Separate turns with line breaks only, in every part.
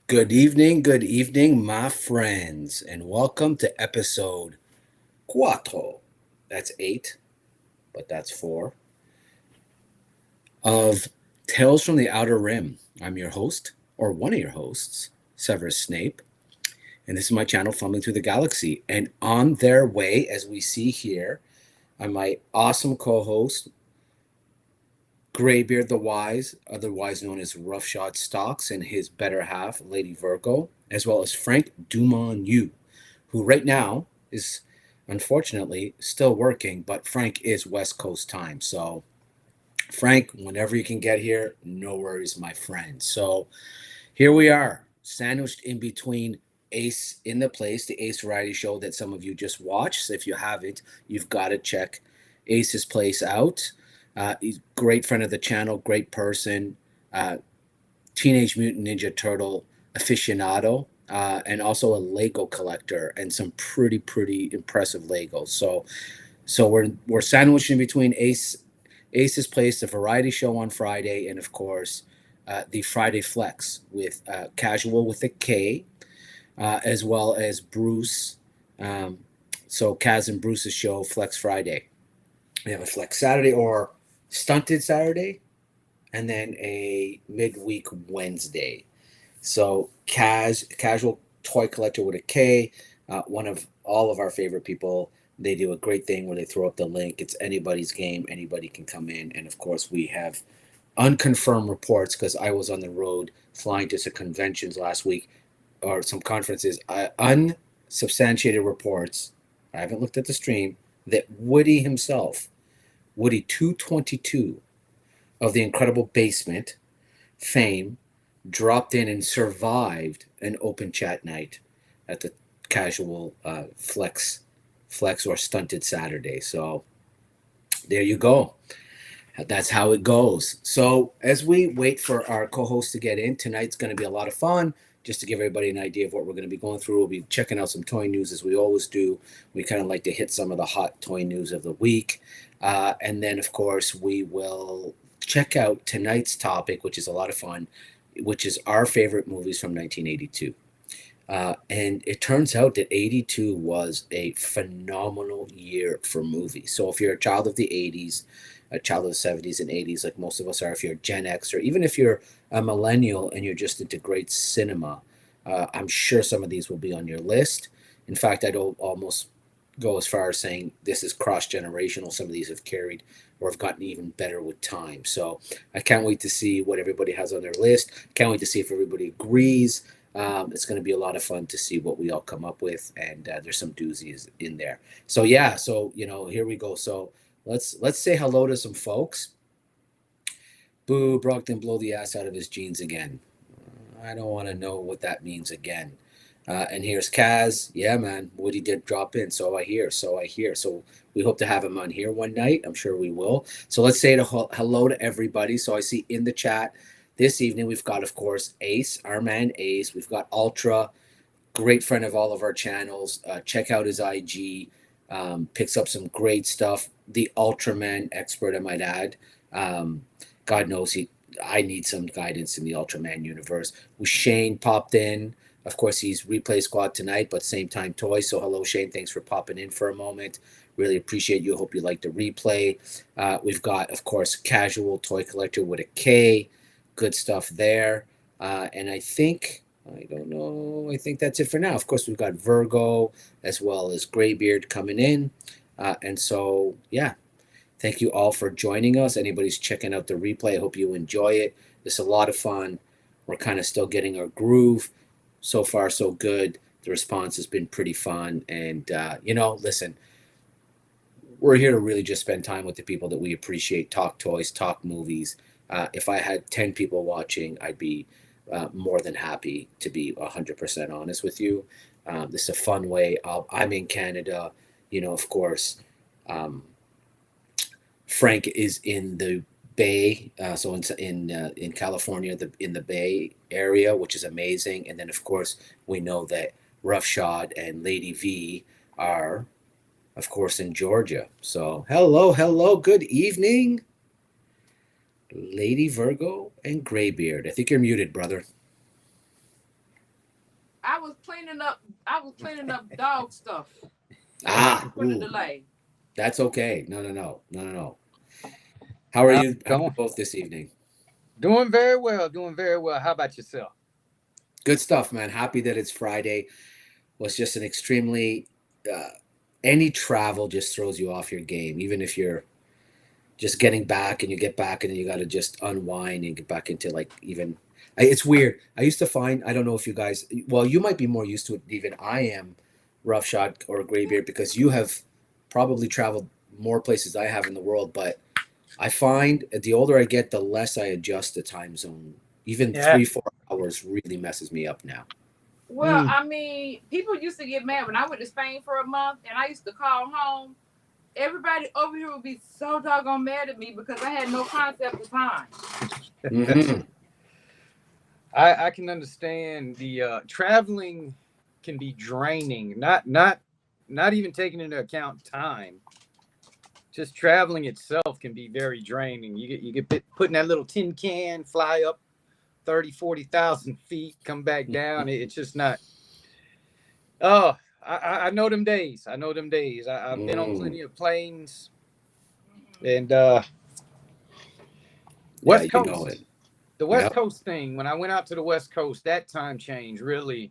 Good evening, my friends, and welcome to episode cuatro. That's 8, but that's 4 of Tales from the Outer Rim. I'm your host, or one of your hosts, Severus Snape, and this is my channel, Fumbling Through the Galaxy. And on their way, as we see here, are my awesome co-host, Greybeard the Wise, otherwise known as Roughshod Stocks, and his better half, Lady Virgo, as well as Frank Dumont, who right now is unfortunately still working, but Frank is West Coast time. So, Frank, whenever you can get here, no worries, my friend. So, here we are, sandwiched in between Ace in the Place, the Ace variety show that some of you just watched. So, if you haven't, you've got to check Ace's Place out. He's great friend of the channel, great person, uh, Teenage Mutant Ninja Turtle aficionado, and also a Lego collector and some pretty impressive Legos. So we're sandwiched in between Ace's Place, the variety show on Friday, and of course the Friday Flex with Casual with a K, as well as Bruce. Um, so Kaz and Bruce's show Flex Friday. We have a Flex Saturday or Stunted Saturday, and then a midweek Wednesday. So Casual Toy Collector with a K, one of all of our favorite people. They do a great thing where they throw up the link. It's anybody's game. Anybody can come in. And of course, we have unconfirmed reports because I was on the road flying to some conventions last week or some conferences. Unsubstantiated reports. I haven't looked at the stream that Woody himself, Woody 222 of the Incredible Basement fame, dropped in and survived an open chat night at the casual flex or stunted Saturday. So there you go. That's how it goes. So as we wait for our co-host to get in, tonight's going to be a lot of fun. Just to give everybody an idea of what we're going to be going through, we'll be checking out some toy news as we always do. We kind of like to hit some of the hot toy news of the week. And then, of course, we will check out tonight's topic, which is a lot of fun, which is our favorite movies from 1982. And it turns out that 82 was a phenomenal year for movies. So if you're a child of the 80s, a child of the 70s and 80s, like most of us are, if you're Gen X, or even if you're a millennial and you're just into great cinema, I'm sure some of these will be on your list. In fact, I'd almost go as far as saying this is cross generational. Some of these have carried or have gotten even better with time. So I can't wait to see what everybody has on their list. Can't wait to see if everybody agrees. It's going to be a lot of fun to see what we all come up with, and there's some doozies in there. So yeah, so here we go. So let's say hello to some folks. Boo, Brockton blow the ass out of his jeans again. I don't want to know what that means again. And here's Kaz. Yeah, man, Woody did drop in, so I hear. So we hope to have him on here one night. I'm sure we will. So let's say hello to everybody. So I see in the chat this evening we've got, of course, Ace, our man Ace. We've got Ultra, great friend of all of our channels. Check out his IG. Picks up some great stuff. The Ultraman expert, I might add. God knows I need some guidance in the Ultraman universe. Shane popped in. Of course, he's replay squad tonight, but same time toy. So hello, Shane. Thanks for popping in for a moment. Really appreciate you. Hope you like the replay. We've got, of course, Casual Toy Collector with a K. Good stuff there. And I don't know. I think that's it for now. Of course, we've got Virgo as well as Greybeard coming in. And so, yeah, thank you all for joining us. Anybody's checking out the replay, I hope you enjoy it. It's a lot of fun. We're kind of still getting our groove. So far, so good. The response has been pretty fun. And, listen, we're here to really just spend time with the people that we appreciate, talk toys, talk movies. If I had 10 people watching, I'd be more than happy to be 100% honest with you. This is a fun way. I'm in Canada, of course. Frank is in the Bay, so in California, in the Bay area, which is amazing. And then, of course, we know that Roughshod and Lady V are, of course, in Georgia. So hello, good evening, Lady Virgo and Greybeard. I think you're muted, brother.
I was cleaning up. I was cleaning up dog stuff. For the
Ooh,
delay.
that's okay. No. How are
How's
you?
it
How are
going?
you both this evening?
Doing very well. Doing very well. How about yourself?
Good stuff, man. Happy that it's Friday. Was just an extremely uh, any travel just throws you off your game, even if you're just getting back and you get back and then you got to just unwind and get back into like even. It's weird. I used to find, I don't know if you guys, well, you might be more used to it even I am, Roughshod or Greybeard, because you have probably traveled more places I have in the world. But I find the older I get, the less I adjust the time zone. Even
Yeah.
3 4 hours really messes me up now.
Well,
Mm.
I mean, people used to get mad when I went to Spain for a month, and I used to call home. everybody over here would be so doggone mad at me because I had no concept of time.
Mhm.
I can understand the traveling can be draining. Not even taking into account time. Just traveling itself can be very draining. You get put in that little tin can, fly up 30, 40,000 feet, come back down. It's just not. Oh, I know them days. I know them days. I've been on plenty of planes and
Yeah,
West
you know it.
Coast. The West
Yep.
Coast thing, when I went out to the West Coast, that time change really,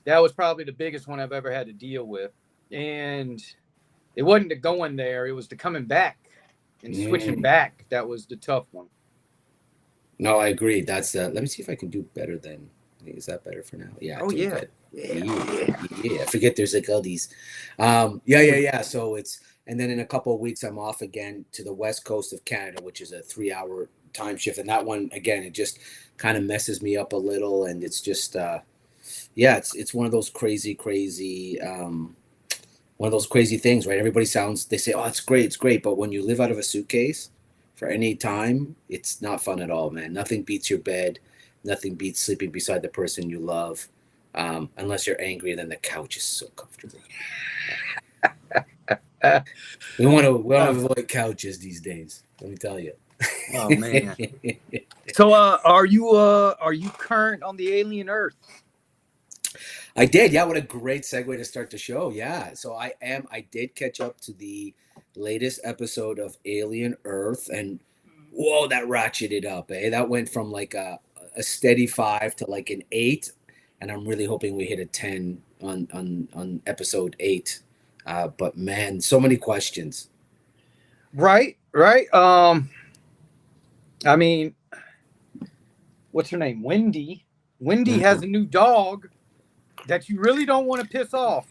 that was probably the biggest one I've ever had to deal with. And it wasn't the going there, it was the coming back and switching back. That was the tough one.
No, I agree. That's let me see if I can do better than. Is that better for now? Yeah,
Oh,
doing
yeah.
good.
Yeah.
Yeah. I forget there's like all these. Yeah. So it's and then in a couple of weeks I'm off again to the west coast of Canada, which is a 3 hour time shift, and that one again it just kind of messes me up a little, and it's just yeah, it's one of those crazy one of those crazy things, right? Everybody sounds they say, oh, it's great, but when you live out of a suitcase for any time, it's not fun at all, man. Nothing beats your bed. Nothing beats sleeping beside the person you love. Unless you're angry, and then the couch is so comfortable. We want to avoid couches these days. Let me tell you.
Oh man. So are you current on the alien Earth?
I did. Yeah, what a great segue to start the show. Yeah. So I am. I did catch up to the latest episode of Alien Earth, and whoa, that ratcheted up. That went from like a steady 5 to like an 8, and I'm really hoping we hit a 10 on episode 8. But man, so many questions.
Right. I mean, what's her name? Wendy. Wendy has a new dog that you really don't want to piss off.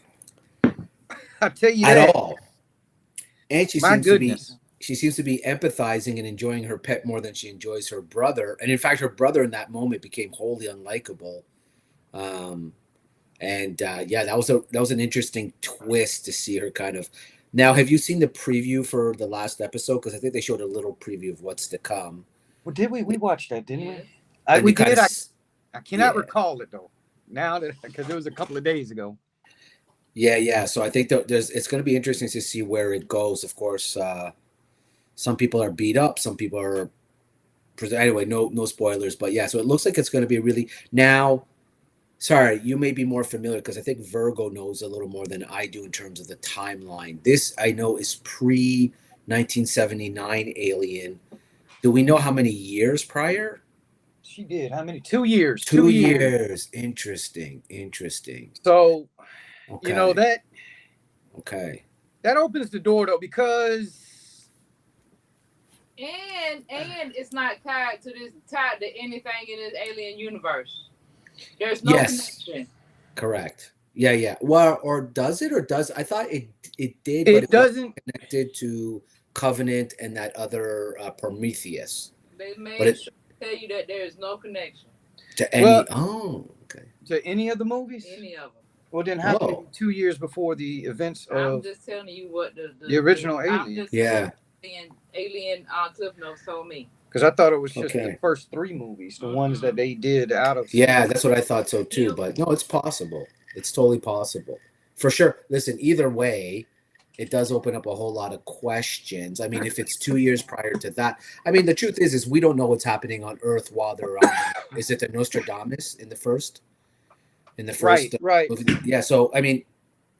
I'll tell you
At
that.
all. And
My goodness.
she seems to be empathizing and enjoying her pet more than she enjoys her brother. And in fact, her brother in that moment became wholly unlikable. Um, and yeah, that was an interesting twist to see her kind of. Now, have you seen the preview for the last episode? Because I think they showed a little preview of what's to come.
Well, did we? We watched that, didn't we?
And
We
they kind
did.
of,
I cannot
yeah.
recall it though. Now that because it was a couple of days ago.
Yeah. So I think that it's going to be interesting to see where it goes. Of course, some people are beat up, some people are. Anyway, no spoilers, but yeah. So it looks like it's going to be really now. Sorry, you may be more familiar because I think Virgo knows a little more than I do in terms of the timeline. This I know is pre 1979 Alien. Do we know how many years prior?
She did. How many? 2 years.
2 years. Interesting.
So
Okay.
you know that
Okay.
that opens the door though because
And it's not tied to anything in this alien universe. There's no connection.
Correct. Yeah. Well, or does it? Or does I thought it did, but
it doesn't.
connected to Covenant and that other Prometheus.
They made
But
sure to tell you that there is no connection
to any.
Well,
Okay.
To any of the movies.
any of them.
Well, then how could it be 2 years before the events
I'm
of
just telling you what
the original
I'm
Alien?
just
Yeah.
Alien Cliff Notes told me.
Because I thought it was just
Okay.
the first 3 movies, the ones that they did out of.
Yeah, that's what I thought so too. But no, it's possible. It's totally possible. For sure. Listen, either way, it does open up a whole lot of questions. I mean, if it's 2 years prior to that, I mean, the truth is we don't know what's happening on Earth while they're on. Is it the Nostradamus in the first? In the first,
Right.
movie? Yeah. So I mean,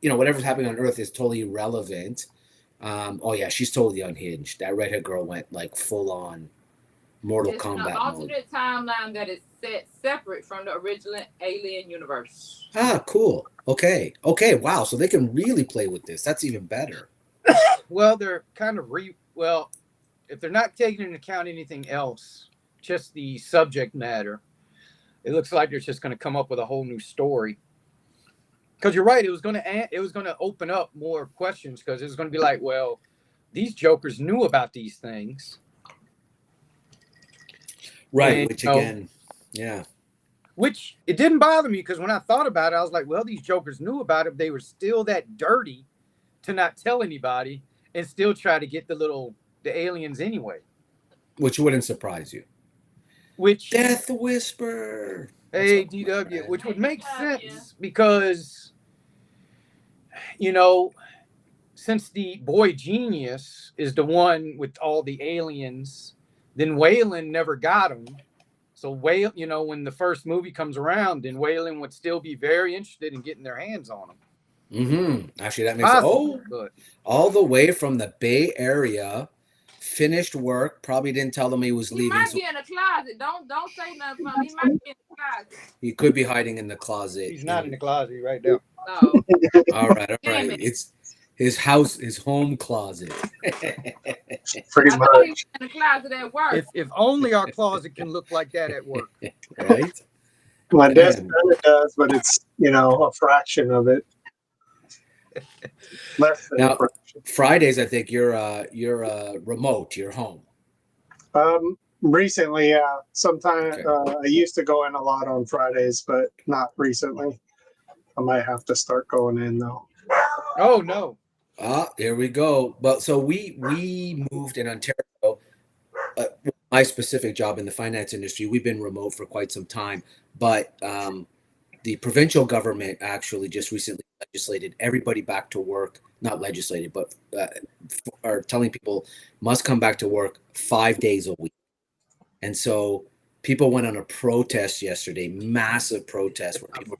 whatever's happening on Earth is totally irrelevant. Oh yeah, she's totally unhinged. That redhead girl went like full on Mortal
It's
Kombat
an alternate timeline that is set separate from the original Alien universe.
Cool. Okay. Wow. So they can really play with this. That's even better.
Well, they're kind of if they're not taking into account anything else, just the subject matter, it looks like they're just going to come up with a whole new story. Because you're right, it was going to open up more questions because it was going to be like, well, these jokers knew about these things.
Right.
And,
Which again, yeah.
Which it didn't bother me because when I thought about it, I was like, well, these jokers knew about it. They were still that dirty to not tell anybody. and still try to get the aliens anyway.
Which wouldn't surprise you.
Which
Death Whisper.
hey DW, which would make sense because since the boy genius is the one with all the aliens, then Waylon never got him. So when the first movie comes around, then Waylon would still be very interested in getting their hands on them.
Actually, that makes sense. All the way from the Bay Area, finished work. Probably didn't tell them he was leaving.
He might be in the closet. Don't say nothing. He might be in the closet.
He could be hiding in the closet.
He's not in the closet right now.
No.
All right. It's his house, his home closet.
Pretty much.
He's in the closet at work.
If only our closet can look like that at work.
Right?
My desk kind of does, but it's a fraction of it. Less than
now, Fridays, I think you're remote. You're home.
Recently, yeah. Sometimes I used to go in a lot on Fridays, but not recently. I might have to start going in though.
Oh no!
Here we go. Well, so we moved in Ontario. My specific job in the finance industry, we've been remote for quite some time, but the provincial government actually just recently legislated everybody back to work. Not legislated, but are telling people must come back to work 5 days a week. And so people went on a protest yesterday, massive protest where people.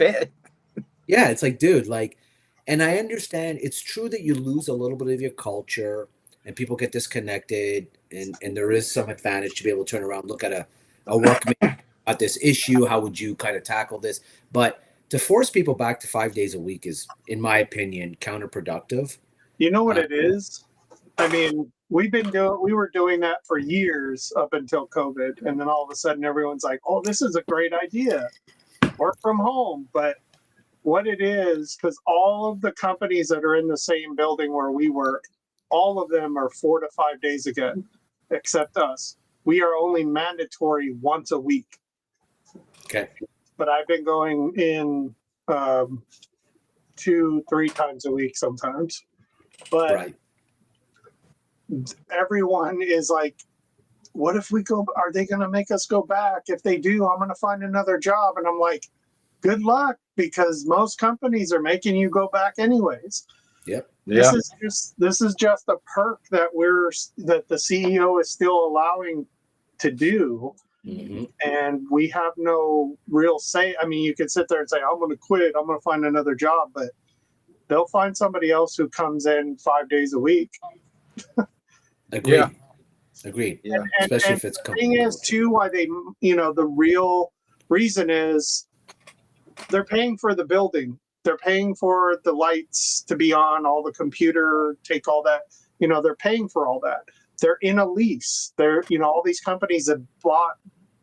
Yeah, it's like, dude, and I understand it's true that you lose a little bit of your culture and people get disconnected, and there is some advantage to be able to turn around, look at a workmate at this issue. How would you kind of tackle this? But to force people back to 5 days a week is, in my opinion, counterproductive.
You know what it is? I mean, we were doing that for years up until COVID, and then all of a sudden everyone's like, "Oh, this is a great idea, work from home." But what it is, because all of the companies that are in the same building where we work, all of them are 4 to 5 days again, except us. We are only mandatory once a week.
Okay.
But I've been going in 2-3 times a week sometimes. But everyone is like, what if we go? Are they going to make us go back? If they do, I'm going to find another job. And I'm like, good luck, because most companies are making you go back anyways.
Yep.
This is just a perk that the CEO is still allowing to do. Mm-hmm. And we have no real say. I mean, you could sit there and say, I'm going to quit, I'm going to find another job, but they'll find somebody else who comes in 5 days a week.
Agreed. Yeah. Agreed. Yeah. Especially if it's
the thing is too, why they, the real reason is they're paying for the building. They're paying for the lights to be on, all the computer, take all that. They're paying for all that. They're in a lease. They're, all these companies have bought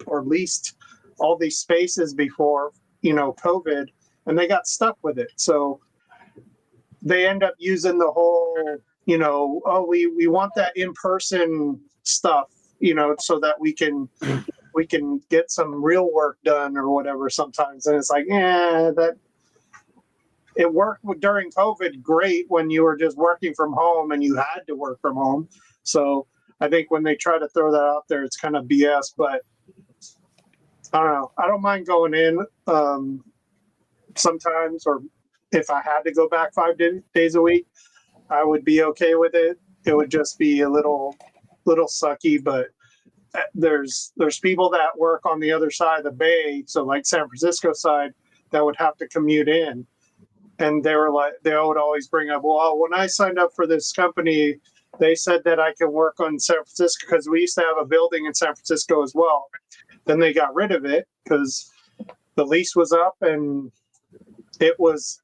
or leased all these spaces before, COVID, and they got stuck with it. So they end up using the whole, we want that in-person stuff, so that we can get some real work done or whatever sometimes. And it's like, that it worked during COVID great when you were just working from home and you had to work from home. So I think when they try to throw that out there, it's kind of BS, but I don't know. I don't mind going in sometimes, or if I had to go back 5 days a week, I would be okay with it. It would just be a little sucky, but there's people that work on the other side of the bay, so like San Francisco side, that would have to commute in. And they would always bring up, well, when I signed up for this company, they said that I could work on San Francisco because we used to have a building in San Francisco as well. Then they got rid of it because the lease was up and it was,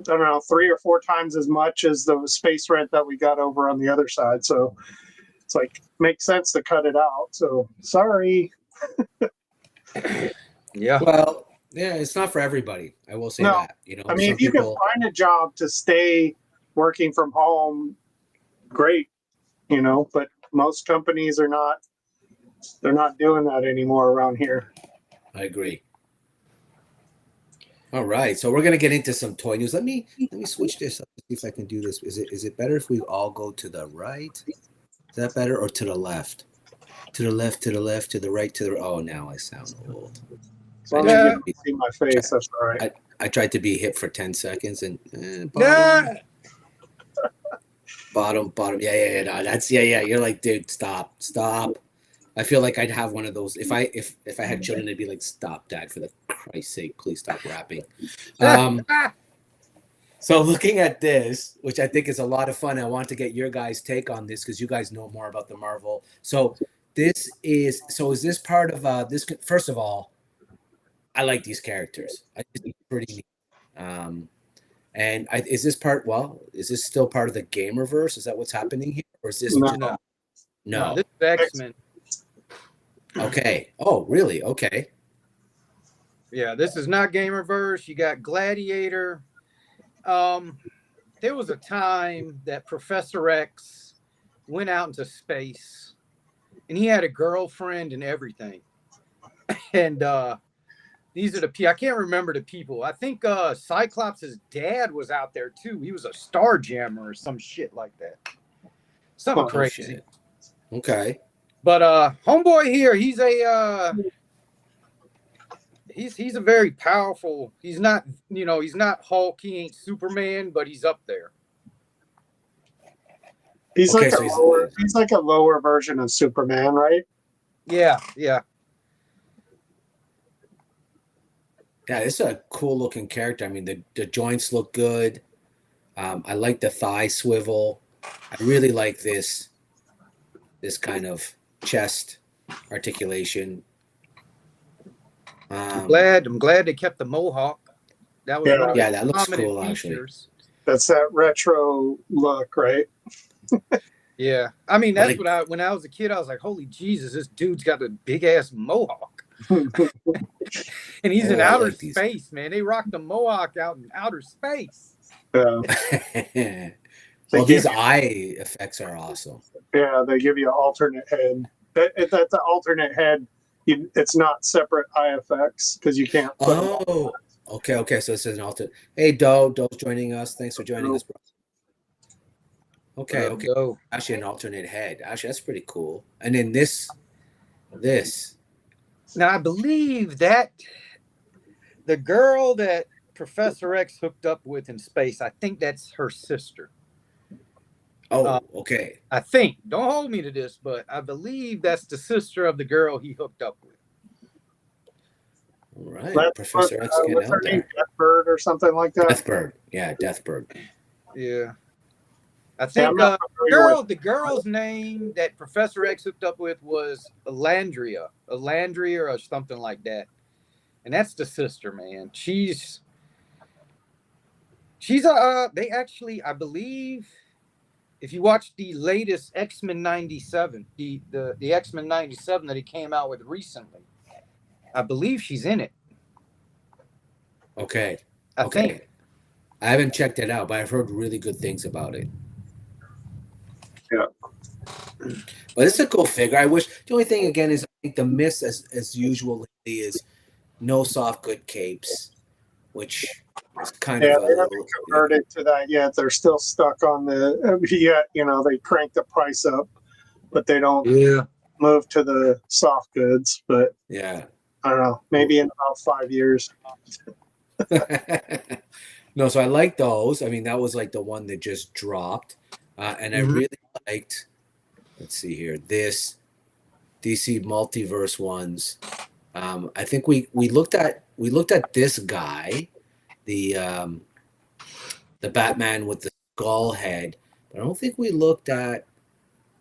I don't know, 3 or 4 times as much as the space rent that we got over on the other side. So it's like, makes sense to cut it out. So sorry.
Yeah.
Well, yeah, it's not for everybody. I will say that.
I mean, if you can find a job to stay working from home, great. But most companies are not. They're not doing that anymore around here.
I agree. All right, so we're gonna get into some toy news. Let me switch this up to see if I can do this. Is it better if we all go to the right? Is that better, or to the left? To the left, to the left, to the right, to the. Oh, now I sound old.
As long as you can see my face, that's all right.
I tried to be hip for 10 seconds and
Yeah.
bottom. Yeah. No, that's yeah. You're like, dude, stop. I feel like I'd have one of those. If I had children, they'd be like, stop, Dad, for the Christ's sake, please stop rapping. So looking at this, which I think is a lot of fun, I want to get your guys' take on this because you guys know more about the Marvel. So is this part of this? First of all, I like these characters. I think it's pretty neat. And is this still part of the Gamerverse? Is that what's happening here, or is this
No.
no?
This is X-Men.
Okay. Oh, really? Okay.
Yeah, this is not Gamerverse. You got Gladiator. There was a time that Professor X went out into space, and he had a girlfriend and everything. And these are the people. I can't remember the people. I think Cyclops' dad was out there too. He was a star jammer or some shit like that. Something crazy.
Shit. Okay.
But homeboy here, he's a he's a very powerful. He's not Hulk. He ain't Superman, but he's up there.
He's
Okay,
he's like a lower version of Superman, right?
Yeah.
Yeah, this is a cool looking character. I mean, the joints look good. I like the thigh swivel. I really like this kind of chest articulation.
I'm glad they kept the mohawk. That was
that looks cool actually.
That's that retro look, right?
Yeah, I mean that's what when I was a kid I was like, holy Jesus, this dude's got a big ass mohawk. And he's in outer space, man. They rock the mohawk out in outer space.
Yeah.
Well, these eye effects are awesome.
Yeah, they give you an alternate head. That's an alternate head. It's not separate eye effects because you can't.
Okay. So this is an alternate. Hey, Doe's joining us. Thanks for joining us, bro. Okay. Actually, an alternate head. Actually, that's pretty cool. And then this.
Now, I believe that the girl that Professor X hooked up with in space, I think that's her sister.
Oh, okay.
I think. Don't hold me to this, but I believe that's the sister of the girl he hooked up with.
All right. Professor X getting out there.
Deathbird or something like that?
Deathbird. Yeah, Deathbird.
Yeah. I think the girl's name that Professor X hooked up with was Elandria or something like that. And that's the sister, man. She's they actually, I believe, if you watch the latest X-Men 97, the X-Men 97 that he came out with recently, I believe she's in it.
Okay.
I think.
I haven't checked it out, but I've heard really good things about it.
Yeah.
But it's a cool figure. I wish the only thing again is I think the miss as usual is no soft good capes, which is kind of
they haven't converted to that yet. They're still stuck on they crank the price up, but they don't move to the soft goods. But
yeah,
I don't know, maybe in about 5 years.
No, so I like those. I mean, that was like the one that just dropped. And I really liked, let's see here, this DC Multiverse ones. I think we looked at this guy, the Batman with the skull head, but I don't think we looked at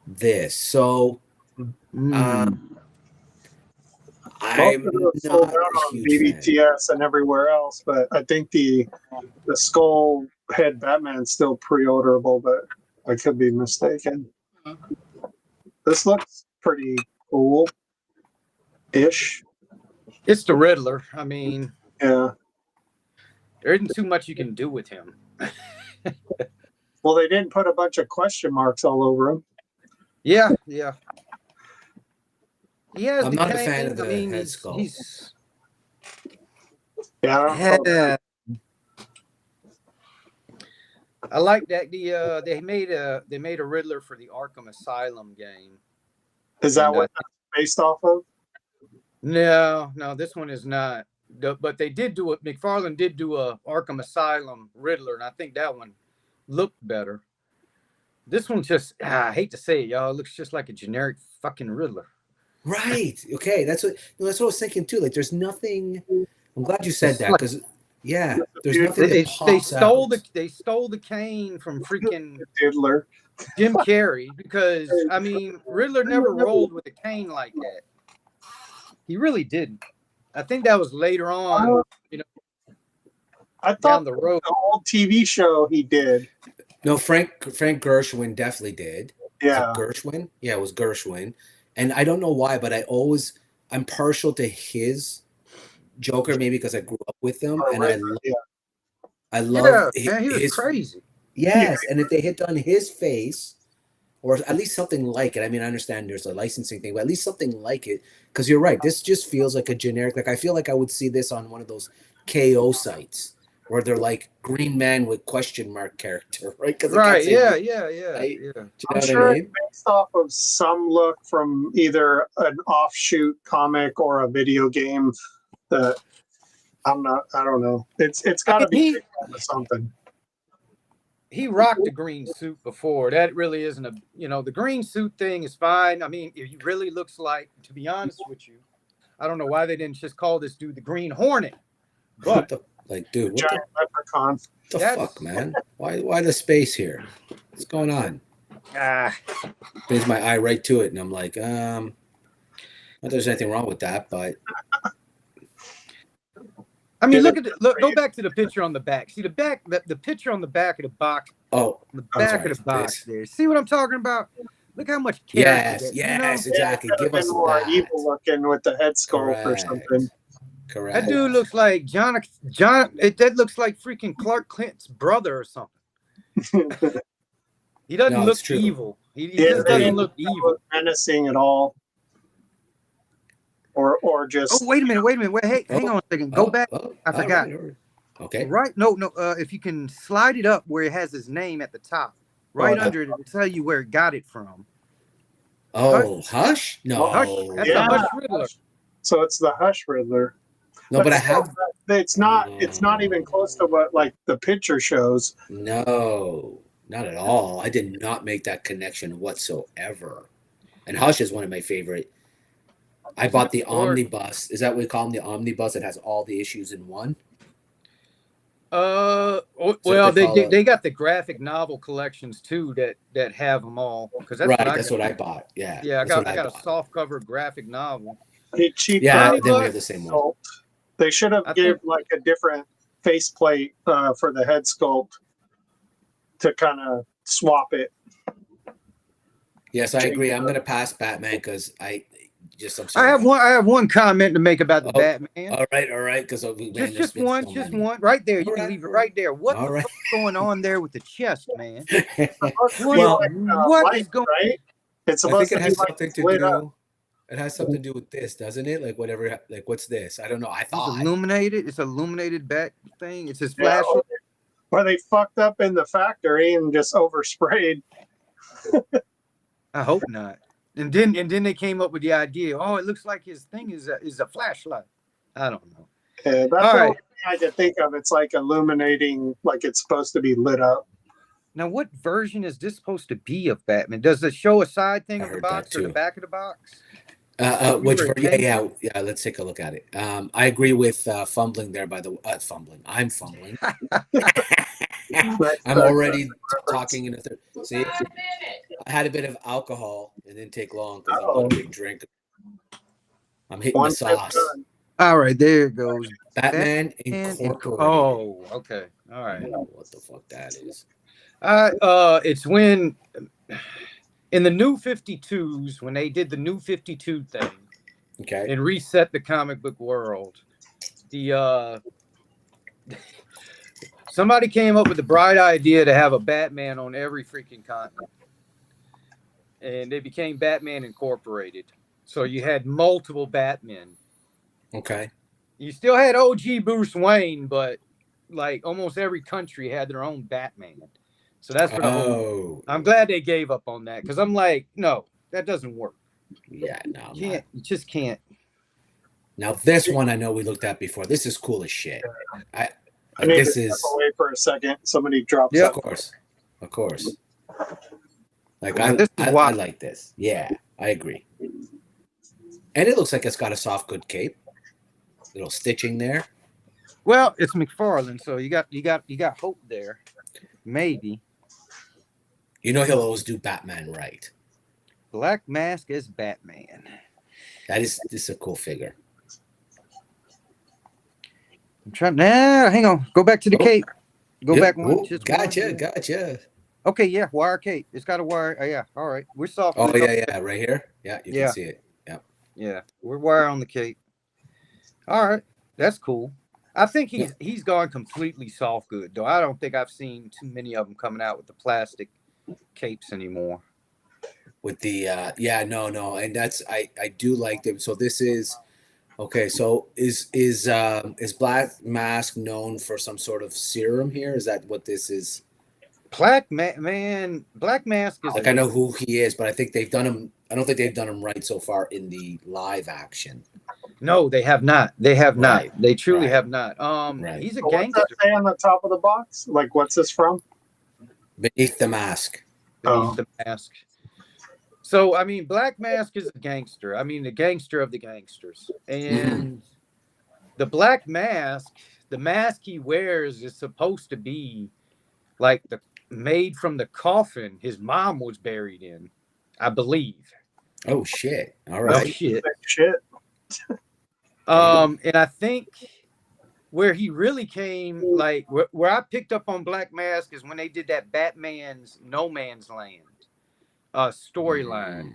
this. So I'm not a huge
BBTS and everywhere else, but I think the skull head Batman's still pre-orderable, but I could be mistaken. This looks pretty cool-ish.
It's the Riddler. I mean,
yeah,
there isn't too much you can do with him.
Well, they didn't put a bunch of question marks all over him.
Yeah.
I'm not a fan of the head skull.
Yeah,
I like that they made a Riddler for the Arkham Asylum game.
Is that
And,
what that's based off of?
No, this one is not. But they did do it. McFarlane did do a Arkham Asylum Riddler, and I think that one looked better. This one just, I hate to say it, y'all, it looks just like a generic fucking Riddler.
Right. Okay. That's what I was thinking too. Like, there's nothing. I'm glad you said that because, yeah, there's nothing that pops out.
They stole the cane from freaking
Diddler.
Jim Carrey because I mean Riddler never rolled with a cane like that. He really didn't. I think that was later on,
I
down
thought
the road.
the old TV show he did.
No, Frank Gershwin definitely did.
Yeah.
Gershwin? Yeah, it was Gershwin. And I don't know why, but I'm partial to his Joker, maybe because I grew up with him, and I love
he was crazy.
Yes, and if they hit on his face, or at least something like it. I mean, I understand there's a licensing thing, but at least something like it. Because you're right, this just feels like a generic. Like I feel like I would see this on one of those KO sites where they're like Green Man with question mark character, right?
Right? Yeah.
Do you know
I'm
what
sure
I mean?
it's based off of some look from either an offshoot comic or a video game. That I don't know. It's got to be something.
He rocked the green suit before. That really isn't the green suit thing is fine. I mean, he really looks like, to be honest with you, I don't know why they didn't just call this dude the Green Hornet. But
dude, what
giant leprechaun.
the fuck, man? Why the space here? What's going on? Brings my eye right to it, and I'm like, not that there's anything wrong with that, but
I mean, go back to the picture on the back. See the picture on the back of the box.
Oh,
the back of the box there. See what I'm talking about? Look how much character.
Yes, exactly.
Give us more evil looking with the head sculpt or something.
Correct.
That dude looks like John. That looks like freaking Clark Kent's brother or something. He doesn't look evil. He just doesn't look evil.
Menacing at all. Or just.
Oh, wait a minute. Wait, hey, hang on a second. Go back. I forgot.
Right. Okay.
Right. No. If you can slide it up where it has his name at the top, right under it, it'll tell you where it got it from.
Oh, Hush? No.
Hush. That's a Hush Riddler.
So it's the Hush Riddler.
No, but I have.
It's not. It's not even close to what like the picture shows.
No, not at all. I did not make that connection whatsoever. And Hush is one of my favorite. I bought the omnibus. Is that what we call them? The omnibus that has all the issues in one?
Well, they got the graphic novel collections too that have them all. Because that's what I
bought. Yeah.
Yeah, I got a soft cover graphic novel.
Then we have the same one.
They should have given like a different faceplate for the head sculpt to kind of swap it.
Yes, I agree. I'm going to pass Batman because I
have one comment to make about the Batman.
All right, because
just one, right there. You can leave it right there. What the fuck's going on there with the chest, man? What is going?
Right? It's supposed to
have something to do. It has something to do with this, doesn't it? Like whatever. Like what's this? I don't know. I thought
it's illuminated bat thing. It's his flashlight.
Well, they fucked up in the factory and just oversprayed.
I hope not. And then they came up with the idea. Oh, it looks like his thing is a flashlight. I don't know.
Yeah, that's all right. I can think of. It's like illuminating, like it's supposed to be lit up.
Now, what version is this supposed to be of Batman? Does it show a side thing of the box or the back of the box?
Yeah. Let's take a look at it. I agree with fumbling there. Fumbling. I'm fumbling. I'm already talking in a third. See, I had a bit of alcohol. It didn't take long because I'm a big drinker. I'm hitting the sauce.
All right, there it goes.
Batman Incorporated.
Oh, okay. All right.
I don't know what the fuck that is.
It's when in the New 52s, when they did the New 52 thing,
okay,
and reset the comic book world, somebody came up with the bright idea to have a Batman on every freaking continent, and they became Batman Incorporated. So you had multiple Batmen.
Okay.
You still had OG Bruce Wayne, but like almost every country had their own Batman. So that's for the whole.
Oh,
I'm glad they gave up on that because I'm like, no, that doesn't work.
yeah, no,
You just can't.
Now this one I know we looked at before. This is cool as shit.
I
Like
need to
this
step
is,
away for a second. Somebody drops
Yep.
up.
of course. Like
Now, this is
I
wild.
like this. Yeah, I agree. And it looks like it's got a soft, good cape. Little stitching there.
Well, it's McFarlane, so you got hope there. Maybe.
You know he'll always do Batman right.
Black Mask is Batman.
This is a cool figure.
I'm trying. Nah, hang on. Go back to the cape. Go back one.
Oh,
Just
gotcha,
one.
gotcha.
Okay, yeah, wire cape. It's got a wire. Oh, yeah, all right. We're soft.
Oh yeah, right here. Yeah, you
Yeah.
can see it. Yeah.
Yeah, we're wire on the cape. All right, that's cool. I think he's gone completely soft good though. I don't think I've seen too many of them coming out with the plastic capes anymore.
With the no, and that's I do like them. So this is okay. So is Black Mask known for some sort of serum here? Is that what this is?
Black Mask is
Like I know who he is, but I think they've done him. I don't think they've done him right so far in the live action.
No, they have not. They have
Right.
not. They truly
Right.
have not.
Right.
He's a
So what's
gangster.
that say on the top of the box? Like, what's this from?
Beneath the Mask.
Beneath the mask. So I mean, Black Mask is a gangster. I mean, the gangster of the gangsters. And the Black Mask, the mask he wears is supposed to be like made from the coffin his mom was buried in, I believe.
Oh shit! All
Oh
right.
shit.
Shit.
And I think where he really came, like where I picked up on Black Mask is when they did that Batman's No Man's Land storyline.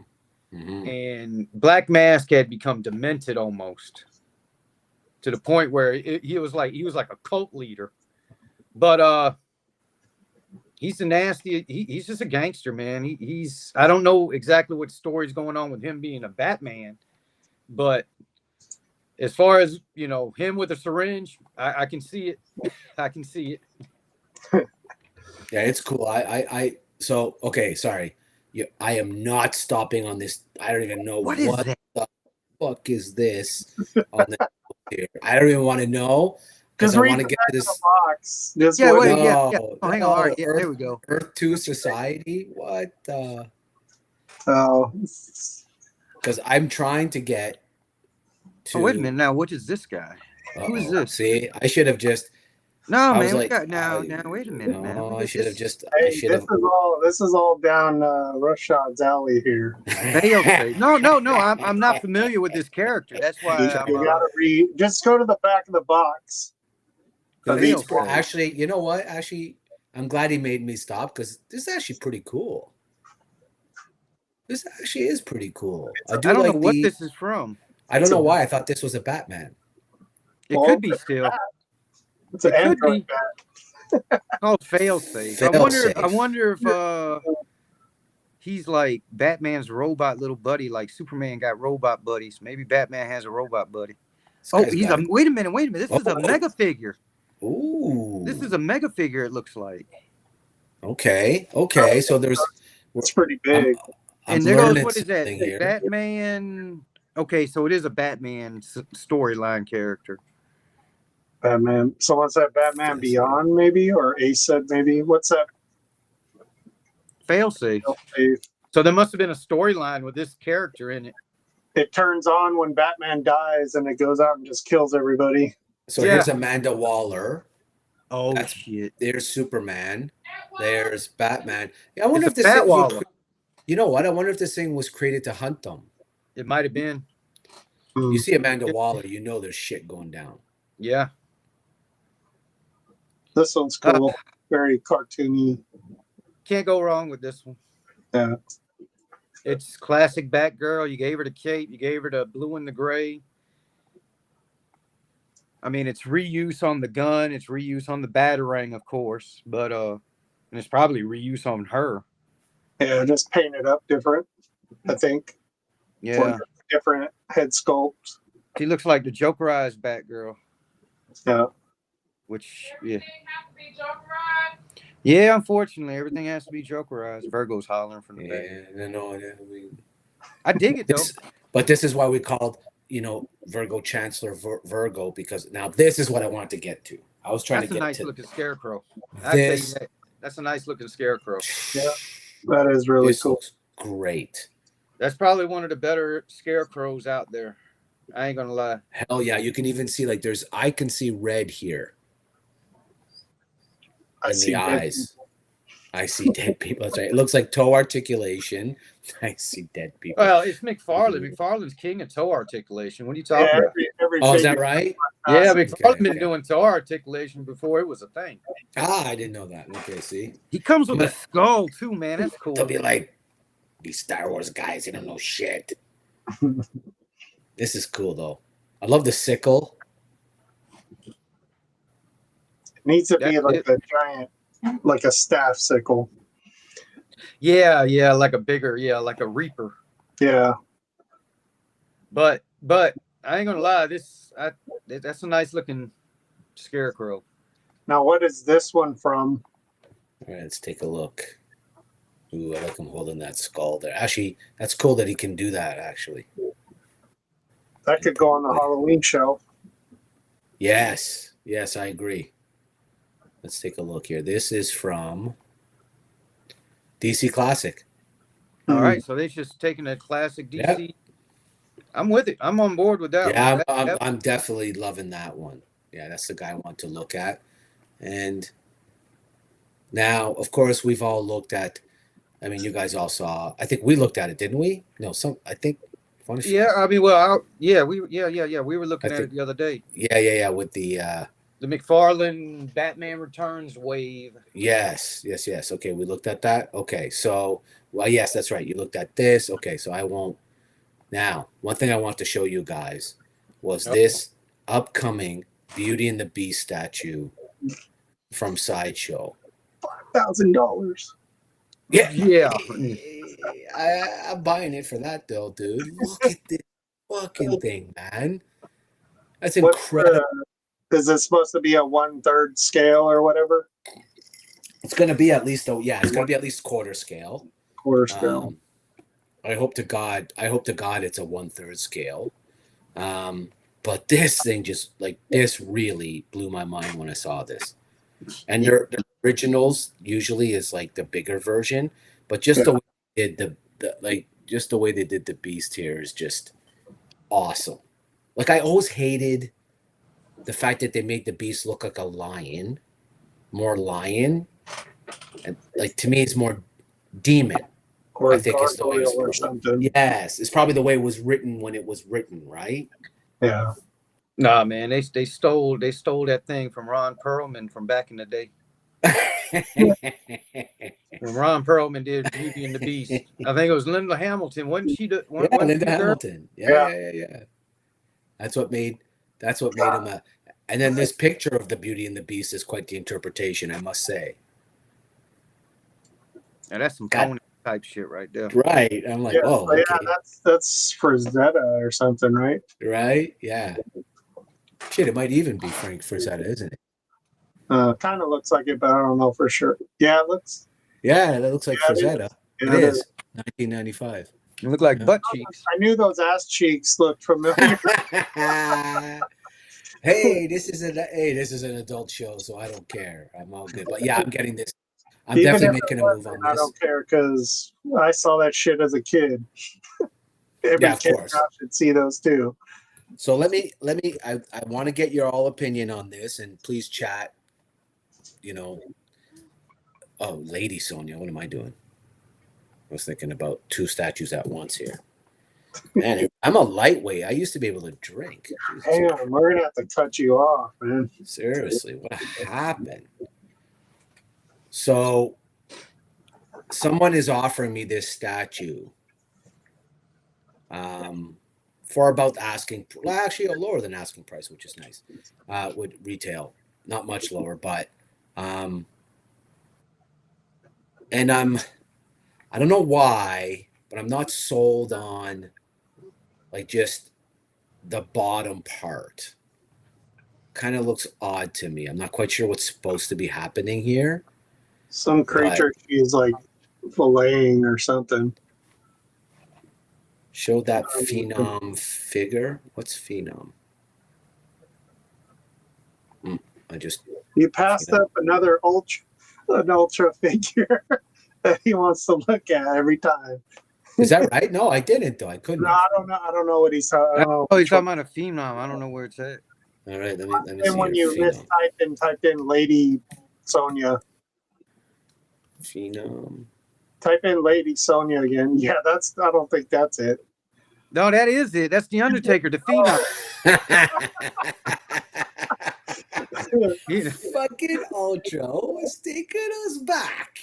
Mm-hmm.
And Black Mask had become demented almost to the point where he was like a cult leader. But he's a nasty. He's just a gangster, man. He's I don't know exactly what story's going on with him being a Batman, but as far as him with a syringe, I can see it. I can see it.
Yeah, it's cool. So okay, sorry. I am not stopping on this. I don't even know
What is that?
the fuck is this on the here. I don't even want to know because
Just
I
read
want to
the
get
back
to
of the
this.
box. Just
Yeah,
what-
wait,
No,
yeah. Oh, hang on. All right, yeah, there we go.
Earth 2 Society. What?
Oh,
Because I'm trying to get to.
Oh, wait a minute. Now, what is this guy? Who is this?
See, I should have just.
No,
I
man.
was
We
like,
got now. Wait a minute, man.
No,
Look
I
at
should have
this.
just.
hey, this is all down Rushad's alley here.
No. I'm not familiar with this character. That's why
You gotta read. Just go to the back of the box.
Fail safe.
Actually, you know what? Actually, I'm glad he made me stop because this is actually pretty cool. This actually is pretty cool. I
I don't
like
know what this is from.
I don't know why I thought this was a Batman.
It could be still.
It's an
It could
Android
be.
bat.
Oh, fail safe.
Fail-safe.
I wonder if he's like Batman's robot little buddy, like Superman got robot buddies. Maybe Batman has a robot buddy.
This guy's got
wait a minute. This is a mega figure.
Ooh.
This is a mega figure, it looks like.
Okay. So there's.
It's pretty big.
And there goes,
learning
what is that?
something here.
Batman. Okay, so it is a Batman storyline character.
Batman. Someone said Batman Beyond, maybe, or Ace said maybe. What's that?
Failsafe. So there must have been a storyline with this character in it.
It turns on when Batman dies, and it goes out and just kills everybody.
So
Yeah.
here's Amanda Waller.
Oh
That's-
shit!
There's Superman. There's Batman. Yeah, I wonder
It's
if
a
this thing
Batwaller.
you know what? I wonder if this thing was created to hunt them.
It might have been.
You see Amanda Waller, you know there's shit going down.
Yeah.
This one's cool. Very cartoony.
Can't go wrong with this one.
Yeah.
It's classic Batgirl. You gave her the cape. You gave her the blue and the gray. I mean, it's reuse on the gun. It's reuse on the Batarang, of course. But and it's probably reuse on her.
Yeah, just paint it up different, I think.
Yeah.
Different head sculpt.
She looks like the Jokerized Batgirl.
Yeah.
Which, yeah. Yeah, unfortunately, everything has to be Jokerized. Virgo's hollering from the back.
Yeah, no,
I dig it though.
but this is why we called, Virgo Chancellor Virgo, because now this is what I wanted to get to. I was trying
That's
to
a
get
nice
to
looking scarecrow. I tell you
this.
that. That's a nice looking scarecrow.
Yeah, that is really
This
cool.
looks great.
That's probably one of the better scarecrows out there. I ain't gonna lie.
Hell yeah, you can even see I can see red here
I
in
see
the
dead
eyes. I see dead people. That's right. It looks like toe articulation. I see dead people.
Well, it's McFarlane. McFarlane's king of toe articulation. What are you
Yeah,
talking about?
every
Oh, is that
figure-
right?
Yeah,
Okay,
McFarlane's been
okay.
doing toe articulation before it was a thing.
I didn't know that. Okay, see?
He comes with
But-
a skull too, man. That's cool.
They'll be like, these Star Wars guys, they don't know shit. This is cool, though. I love the sickle.
needs to be
That's
like a giant, like a staff sickle.
Yeah, like a bigger, like a reaper.
Yeah,
But I ain't gonna lie, that's a nice looking scarecrow.
now what is this one from?
All right, let's take a look. Ooh, I like him holding that skull there. Actually, that's cool that he can do that, actually.
That could go on the Halloween show.
Yes, I agree. Let's take a look here. This is from DC Classic.
All
Hmm.
right, so they just taking a classic DC.
Yep.
I'm with it. I'm on board with that.
Yeah,
one.
I'm definitely loving that one. Yeah, that's the guy I want to look at. And now, of course, we've all looked at. I mean, you guys all saw. I think we looked at it, didn't we? No, I think.
Yeah, I mean, well, we were looking at it the other day.
Yeah. With the.
The McFarlane Batman Returns wave.
Yes. Okay, we looked at that. Okay, so yes, that's right. You looked at this. Okay, so I won't. Now, one thing I want to show you guys was this upcoming Beauty and the Beast statue from Sideshow.
$1,000.
Yeah.
I'm buying it for that though, dude. Look at this fucking thing, man. That's incredible.
Is it supposed to be a 1/3 scale or whatever?
It's gonna be at least it's gonna be at least quarter scale.
Quarter scale.
I hope to God it's a 1/3 scale. But this thing this really blew my mind when I saw this. And the originals usually is like the bigger version, but just the way they did just the way they did the Beast here is just awesome. Like, I always hated the fact that they made the Beast look like a lion, more lion, and like, to me it's more demon.
Or
I think it's the way
gargoyle or something.
Yes, it's probably the way it was written when it was written, right?
Yeah.
Nah, man, they stole that thing from Ron Perlman from back in the day. When Ron Perlman did Beauty and the Beast, I think it was Linda Hamilton. Wasn't she?
Linda Hamilton. Yeah. That's what made him a. And then this picture of the Beauty and the Beast is quite the interpretation, I must say.
Now that's some phony type shit right there.
Right. I'm like, okay.
That's for Zeta or something, right?
Right? Yeah. Shit, it might even be Frank Frazetta, isn't it?
Kind of looks like it, but I don't know for sure. Yeah, it looks.
Yeah, that looks like Frazetta.
Yeah,
It is. 1995.
You look like butt cheeks.
I knew those ass cheeks looked familiar.
Hey, this is an adult show, so I don't care. I'm all good. But yeah, I'm getting this. I'm
Even
definitely
if
making
it
a move
wasn't,
on
I
this.
don't care because I saw that shit as a kid. Every
Yeah, of
kid
course.
now should see those too.
So let me I want to get your all opinion on this, and please chat. Oh, Lady Sonia, what am I doing? I was thinking about two statues at once here. Man, I'm a lightweight. I used to be able to drink.
Hang on, we're gonna have to cut you off, man.
Seriously, what happened? So someone is offering me this statue for about actually lower than asking price, which is nice. Would retail, not much lower, but and I don't know why, but I'm not sold on like just the bottom part. Kind of looks odd to me. I'm not quite sure what's supposed to be happening here.
Some creature she's like filleting or something.
Show that phenom figure. What's phenom? I just
You passed up an ultra figure that he wants to look at every time.
Is that right? No, I didn't though. I couldn't.
No, I don't know. I don't know what he's talking.
Oh, he's talking about a phenom. I don't know where it's at.
All right, let me
And
see
when
your
you type in Lady Sonia.
phenom.
Type in Lady Sonia again. Yeah, I don't think that's it.
No, that is it. That's the Undertaker, the phenom.
Fucking Ultra was taking us back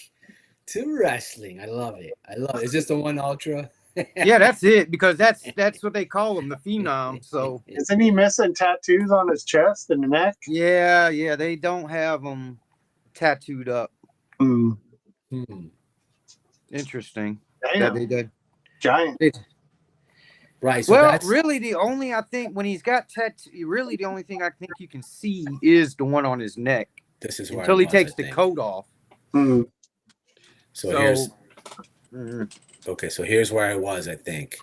to wrestling. I love it. Is this the one Ultra?
Yeah, that's it, because that's what they call him, the phenom. So
isn't he missing tattoos on his chest and neck?
yeah, they don't have them tattooed up. Interesting.
Damn.
That they did.
Giant.
Right. So
Well,
that's
really, the only when he's got tattoo, really the only thing I think you can see is the one on his neck.
This is where
until he takes
I
the
think.
coat off.
So here's okay. So here's where I was. I think.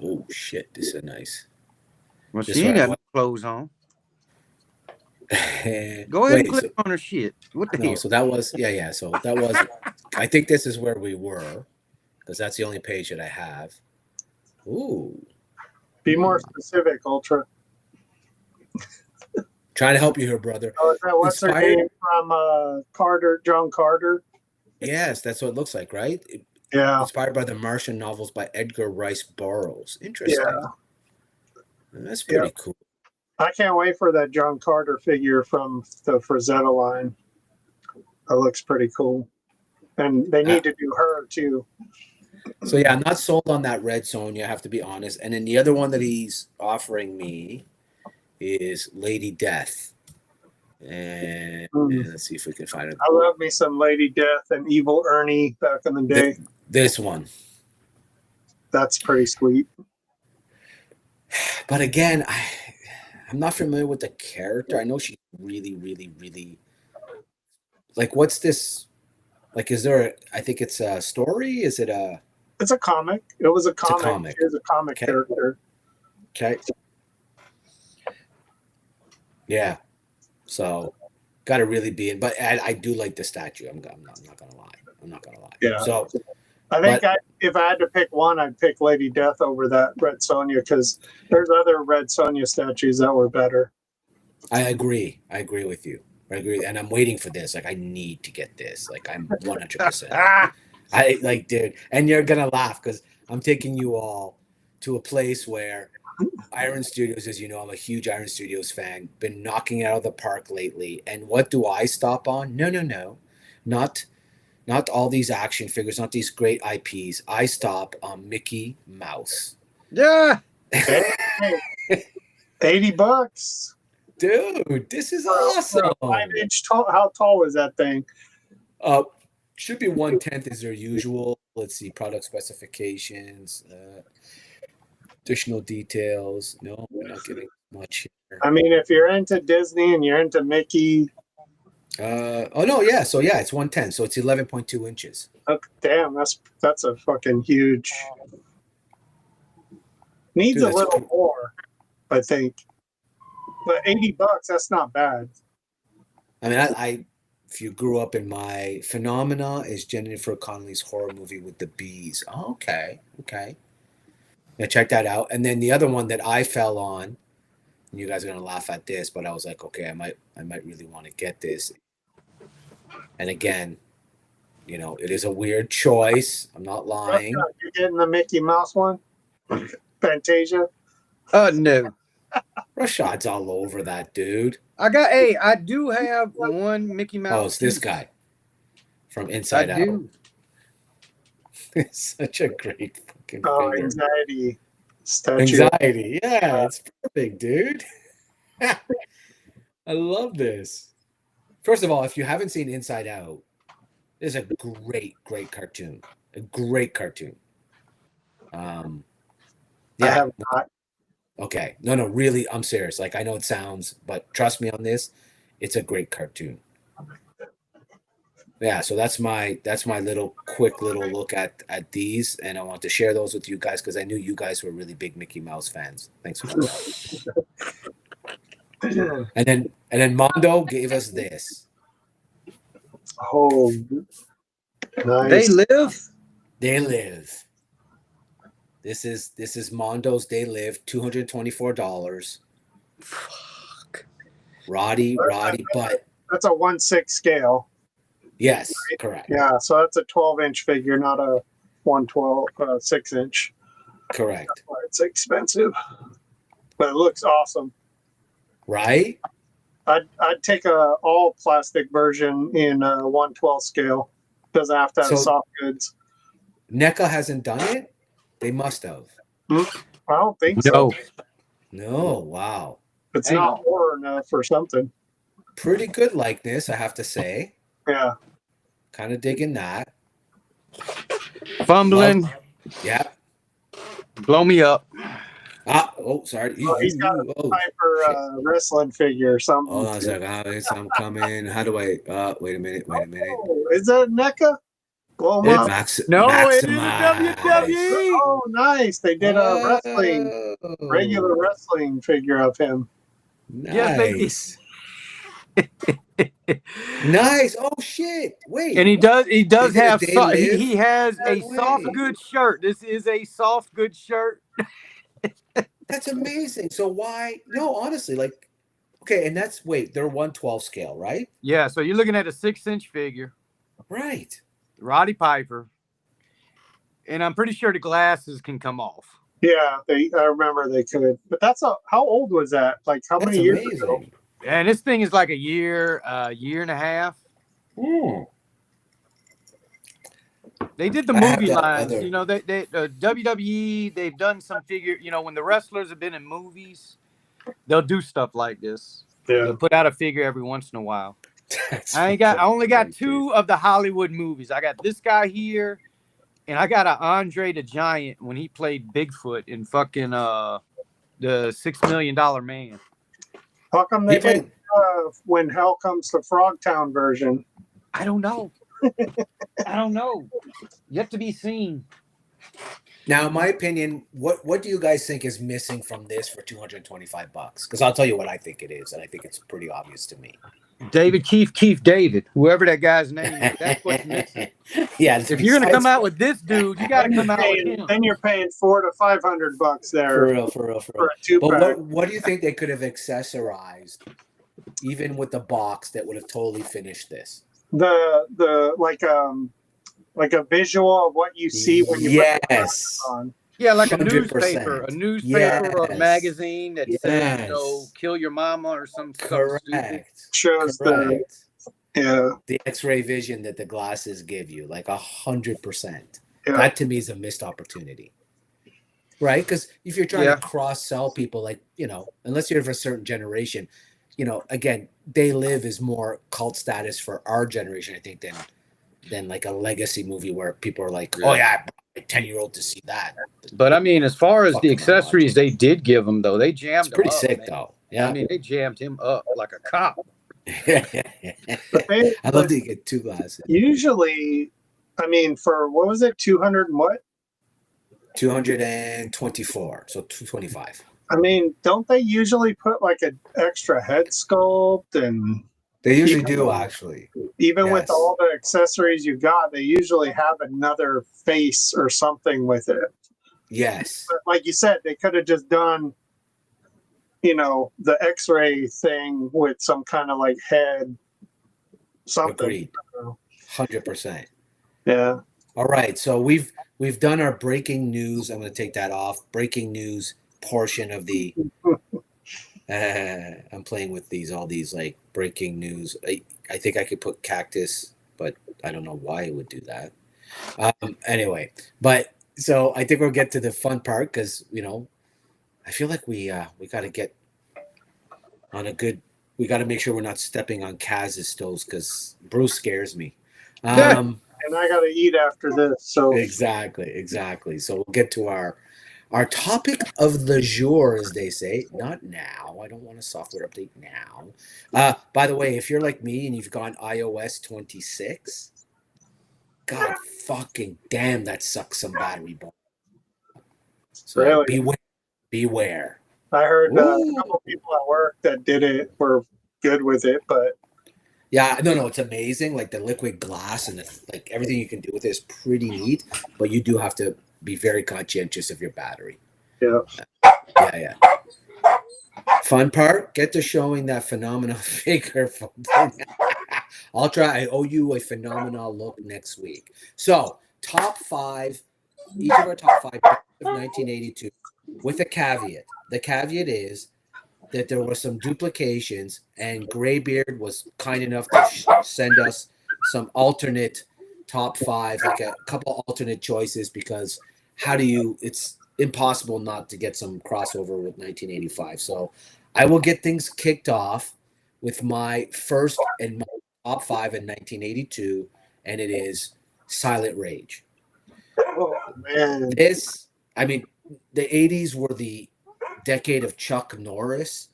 Oh shit! This is nice.
Well, she ain't got no clothes on. Go ahead and click on her shit. What the hell?
So that was yeah. So that was. I think this is where we were, because that's the only page that I have. Ooh.
Be more specific, Ultra.
Trying to help you here, brother.
Oh, is that what's her name from John Carter?
Yes, that's what it looks like, right?
Yeah.
Inspired by the Martian novels by Edgar Rice Burroughs. Interesting. Yeah. That's pretty cool.
I can't wait for that John Carter figure from the Frazetta line. That looks pretty cool. And they need to do her too.
So yeah, I'm not sold on that red Sonya, I have to be honest. And then the other one that he's offering me is Lady Death. And let's see if we can find it.
I love me some Lady Death and Evil Ernie back in the day.
This one.
That's pretty sweet.
But again, I'm not familiar with the character. I know she's really, really, really like, what's this? Like, is there I think it's a story? Is it a
It's a comic. It was a comic. She's a comic character.
Okay. Yeah. So got to really be in, but I do like the statue. I'm not gonna lie.
Yeah.
So
I think if I had to pick one, I'd pick Lady Death over that Red Sonja, because there's other Red Sonja statues that were better.
I agree with you. I agree, and I'm waiting for this. Like, I need to get this. Like, I'm 100%. I like, dude, and you're gonna laugh because I'm taking you all to a place where Iron Studios, as you know, I'm a huge Iron Studios fan. Been knocking it out of the park lately. And what do I stop on? No. Not all these action figures, not these great IPs. I stop on Mickey Mouse.
Yeah.
$80.
Dude, this is awesome.
5-inch tall. How tall is that thing?
Should be 1/10 is their usual. Let's see, product specifications, additional details. No, we're not getting much here.
I mean, if you're into Disney and you're into Mickey.
So it's 1/10, so it's 11.2 inches.
Okay, damn, that's a fucking huge. Needs a little more, I think. But $80, that's not bad.
I mean, I if you grew up in my Phenomena is Jennifer Connelly's horror movie with the bees. Oh, okay. Yeah, check that out. And then the other one that I fell on, and you guys are gonna laugh at this, but I was like, okay, I might really want to get this. And again, you know, it is a weird choice. I'm not lying.
You're getting the Mickey Mouse one? Fantasia?
No.
Rashad's all over that, dude.
I do have one Mickey Mouse.
Oh, it's this guy from Inside Out. It's such a great fucking figure.
Anxiety statue.
Anxiety. Yeah, it's perfect, dude. I love this. First of all, if you haven't seen Inside Out, it's a great cartoon. A great cartoon.
I have not.
Okay. No, really, I'm serious. Like, I know it sounds, but trust me on this, it's a great cartoon. Yeah, so that's my little quick little look at these, and I want to share those with you guys because I knew you guys were really big Mickey Mouse fans. Thanks for that. And then Mondo gave us this.
Oh,
They
nice.
live.
They Live. This is Mondo's They Live, $224.
Fuck.
Roddy, but
That's a 1/6 scale.
yes, correct.
Yeah, so that's a 12-inch figure, not a 1/12 6-inch.
Correct.
That's why it's expensive, but it looks awesome.
Right?
I'd take a all plastic version in a 1/12 scale. Doesn't have to have
So-
soft goods.
NECA hasn't done it? They must have.
I don't think so.
No.
No, wow.
It's
Hang
not
on.
horror enough or something.
Pretty good likeness, I have to say.
Yeah.
Kind of digging that.
Fumbling.
Yeah.
Blow me up.
Sorry.
He's got a
Oh,
Piper wrestling figure or something.
hold on a second. I'm coming. How do I? Wait a minute.
Oh, is that NECA? Blow 'em up.
No, it is a
Maximize.
WWE.
Oh, nice. They did a regular wrestling figure of him.
Yes, they did.
Nice. Nice. Oh shit. Wait.
And he does
They did a
have
They
so,
Live?
he has a
No
soft
way.
good shirt. This is a soft good shirt.
That's amazing. So why? No, honestly, like, okay, and they're 1/12 scale, right?
Yeah, so you're looking at a 6-inch figure,
Right.
Roddy Piper, and I'm pretty sure the glasses can come off.
Yeah, I remember they could. But how old was that? Like how
That's
many years ago?
amazing.
And this thing is like a year and a half. They did the
I have
movie
that
lines,
other-
you know. They WWE. They've done some figure, you know, when the wrestlers have been in movies, they'll do stuff like this.
Yeah.
They'll put out a figure every once in a while.
That's
I only got
fucking
2 of the Hollywood movies. I got this guy here, and I got an Andre the Giant when he played Bigfoot in fucking the $6 Million Man.
How come
He
they
played-
did When Hell Comes to Frogtown version?
I don't know. I don't know. Yet to be seen.
Now, in my opinion, what do you guys think is missing from this for $225? Because I'll tell you what I think it is, and I think it's pretty obvious to me.
David Keith David, whoever that guy's name is. That's what's missing.
Yeah,
If you're gonna come out with this dude, you got to come out with him.
Then you're paying $400 to $500 there
for real.
for a
But
2-pack.
what do you think they could have accessorized, even with the box, that would have totally finished this?
The like a visual of what you see when you put the
Yes.
glasses on.
Yeah, like a
100%.
newspaper or a
Yes.
magazine that says,
Yes.
you know, kill your mama or something.
Correct.
Shows
Correct.
the
X-ray vision that the glasses give you, like 100%.
Yeah.
That to me is a missed opportunity, right? Because if you're trying
Yeah.
to cross-sell people, like, you know, unless you're of a certain generation, you know, again, They Live is more cult status for our generation, I think, than like a legacy movie where people are like, oh yeah, I brought my 10-year-old to see that.
But I mean, as far as the
Fucking
accessories they did give him, though, they jammed
It's pretty
him up,
sick
man.
though. Yeah.
I mean, they jammed him up like a cop.
But they,
I love that you get 2 glasses.
usually, I mean, for what was it, 200 and what?
224, so 225.
I mean, don't they usually put like an extra head sculpt and
They usually do, actually.
even with
Yes.
all the accessories you got, they usually have another face or something with it.
Yes.
But like you said, they could have just done, you know, the X-ray thing with some kind of like head, something.
Agreed. 100%.
Yeah.
All right, so we've done our breaking news. I'm going to take that off. Breaking news portion of the. I'm playing with all these like breaking news. I think I could put cactus, but I don't know why it would do that. Anyway, but so I think we'll get to the fun part because I feel like we got to get on a good. We got to make sure we're not stepping on Kaz's toes because Bruce scares me.
And I got to eat after this. So
Exactly. So we'll get to our Our topic of the jour, as they say, not now. I don't want a software update now. By the way, if you're like me and you've gone iOS 26, God fucking damn, that sucks some battery bulb. So
Really?
beware.
I heard a
Ooh.
couple people at work that did it were good with it, but
Yeah, no, it's amazing. Like the liquid glass and like everything you can do with it is pretty neat, but you do have to be very conscientious of your battery.
yeah.
Yeah. Fun part, get to showing that phenomenal figure. I'll try. I owe you a phenomenal look next week. So, top 5, each of our top 5 of 1982, with a caveat. The caveat is that there were some duplications, and Greybeard was kind enough to send us some alternate top 5, like a couple alternate choices, because it's impossible not to get some crossover with 1985. So I will get things kicked off with my first and my top 5 in 1982, and it is Silent Rage.
Oh man.
The 80s were the decade of Chuck Norris,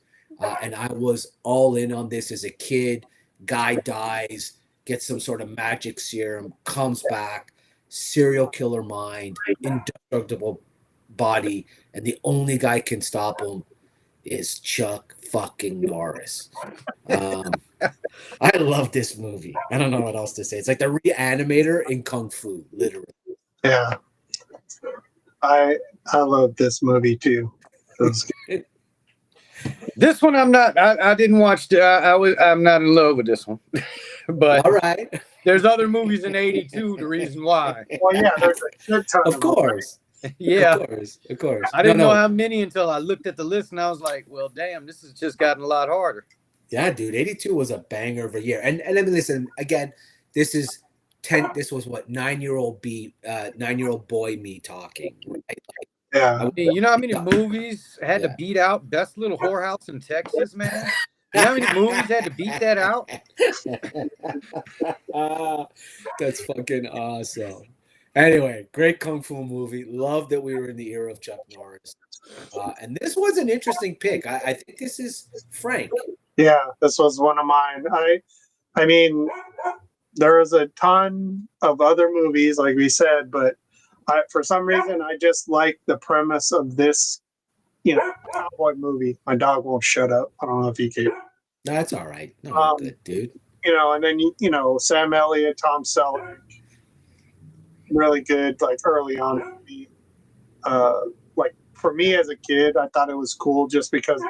and I was all in on this as a kid. Guy dies, gets some sort of magic serum, comes back, serial killer mind, indestructible body, and the only guy can stop him is Chuck fucking Norris. I love this movie. I don't know what else to say. It's like the Reanimator in Kung Fu, literally.
Yeah. I love this movie too.
This one I'm not. I didn't watch. I'm not in love with this one. But
all right,
there's other movies in '82. The reason why.
Well, yeah, there's a good ton
of course.
Yeah,
of course.
I didn't know how many until I looked at the list and I was like, well, damn, this has just gotten a lot harder.
Yeah, dude, 82 was a banger of a year. And I mean, listen, again, this was what, 9-year-old boy me talking. Right?
Yeah.
I mean, you know how many movies had to beat out Best Little Whorehouse in Texas, man? You know how many movies had to beat that out?
That's fucking awesome. Anyway, great Kung Fu movie. Love that we were in the era of Chuck Norris. And this was an interesting pick. I think this is Frank.
Yeah, this was one of mine. I mean, there was a ton of other movies, like we said, but for some reason, I just like the premise of this, cowboy movie. My dog won't shut up. I don't know if he can.
That's all right. No, good, dude.
And then, Sam Elliott, Tom Selleck, really good, like early on. Like for me as a kid, I thought it was cool just because of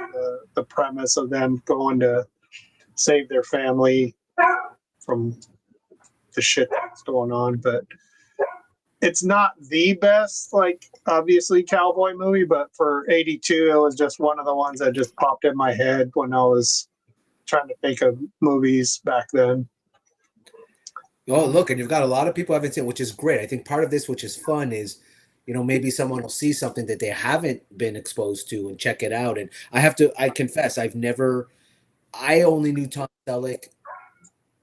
the premise of them going to save their family from the shit that's going on. But it's not the best, like, obviously, cowboy movie, but for 82, it was just one of the ones that just popped in my head when I was trying to think of movies back then.
Oh, look, and you've got a lot of people haven't seen, which is great. I think part of this, which is fun, is, maybe someone will see something that they haven't been exposed to and check it out. And I confess, I only knew Tom Selleck.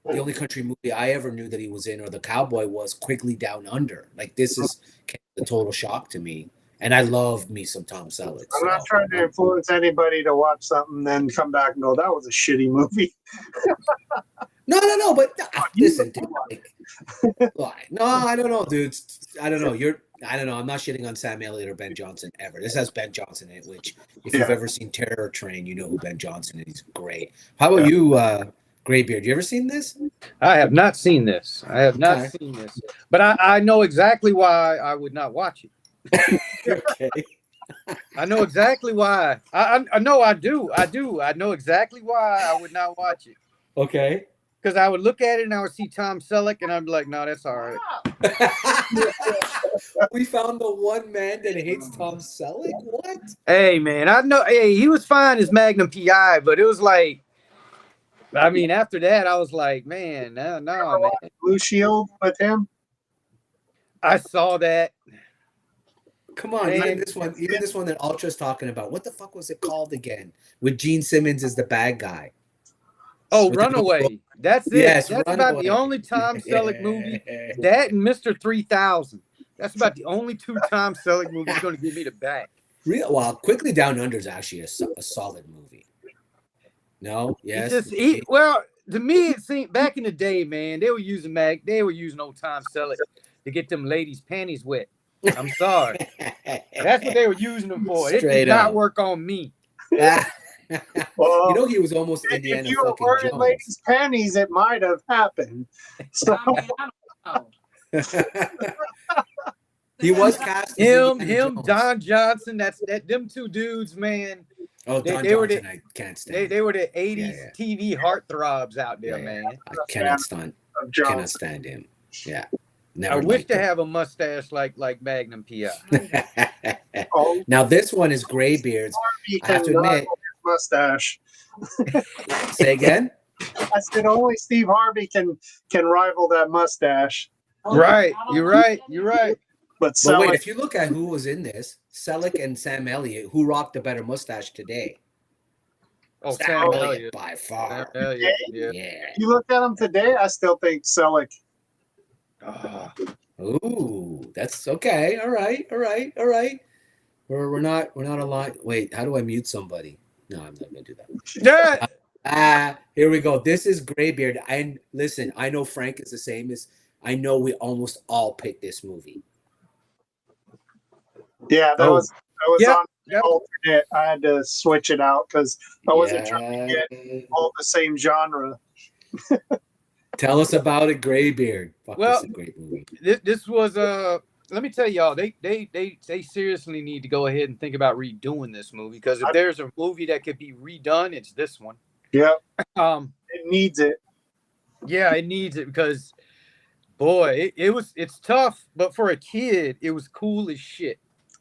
The only country movie I ever knew that he was in, or the cowboy, was Quigley Down Under. Like, this is a total shock to me. And I love me some Tom Selleck.
I'm not trying to influence anybody to watch something, then come back and go, that was a shitty movie.
No, but listen, dude, no, I don't know, dude. I don't know. I don't know. I'm not shitting on Sam Elliott or Ben Johnson ever. This has Ben Johnson in it, which, if you've ever seen Terror Train, you know who Ben Johnson is. He's great. How about you, Greybeard? You ever seen this?
I have not seen this. But I know exactly why I would not watch it.
Okay.
I know exactly why. I know I do. I know exactly why I would not watch it.
Okay.
Because I would look at it and I would see Tom Selleck and I'd be like, no, that's all right.
We found the one man that hates Tom Selleck? What?
Hey, man, I know. Hey, he was fine as Magnum PI, but it was like, I mean, after that, I was like, man, no, man.
Blue Shield with him?
I saw that.
Come on, even this one that Ultra's talking about. What the fuck was it called again? With Gene Simmons as the bad guy.
Oh, Runaway. That's it.
Yes,
that's
Runaway.
about the only Tom Selleck movie. That and Mr. 3000. That's about the only 2 Tom Selleck movie he's going to give me the back.
Real well, Quickly Down Under is actually a solid movie. No, yes.
Well, to me, it seemed back in the day, man, they were using old Tom Selleck to get them ladies' panties wet. I'm sorry. That's what they were using them for. It did not work on me.
Well,
you know, he was almost Indiana
if you were
fucking
wearing
Jones.
ladies' panties, it might have happened. So
I mean, I don't know.
He was cast as
Him,
Indiana Jones.
Don Johnson. Them 2 dudes, man.
Oh,
They
Don
were
Johnson, I can't stand.
They were the 80s TV heartthrobs out there, man.
I cannot stand him. Yeah. Never
I wish to
him.
have a mustache like Magnum PI.
Now this one is Greybeard's. I have to admit,
mustache.
Say again.
I said only Steve Harvey can rival that mustache.
Right. You're right.
But
wait, if you look at who was in this, Selleck and Sam Elliott, who rocked the better mustache today?
Oh,
Sam Elliott by far.
Sam Elliott, yeah.
You look at him today, I still think Selleck.
Ooh, that's okay. All right. We're not aligned. Wait, how do I mute somebody? No, I'm not gonna do that. Here we go. This is Greybeard. And listen, I know Frank is the same as I know we almost all picked this movie.
Yeah, that was on the alternate. I had to switch it out because I wasn't trying to get all the same genre.
Tell us about it, Greybeard. Fuck,
well,
this is a great movie.
This was let me tell y'all, they seriously need to go ahead and think about redoing this movie, because if there's a movie that could be redone, it's this one.
Yeah. It needs it.
Yeah, it needs it because, boy, it's tough, but for a kid, it was cool as shit.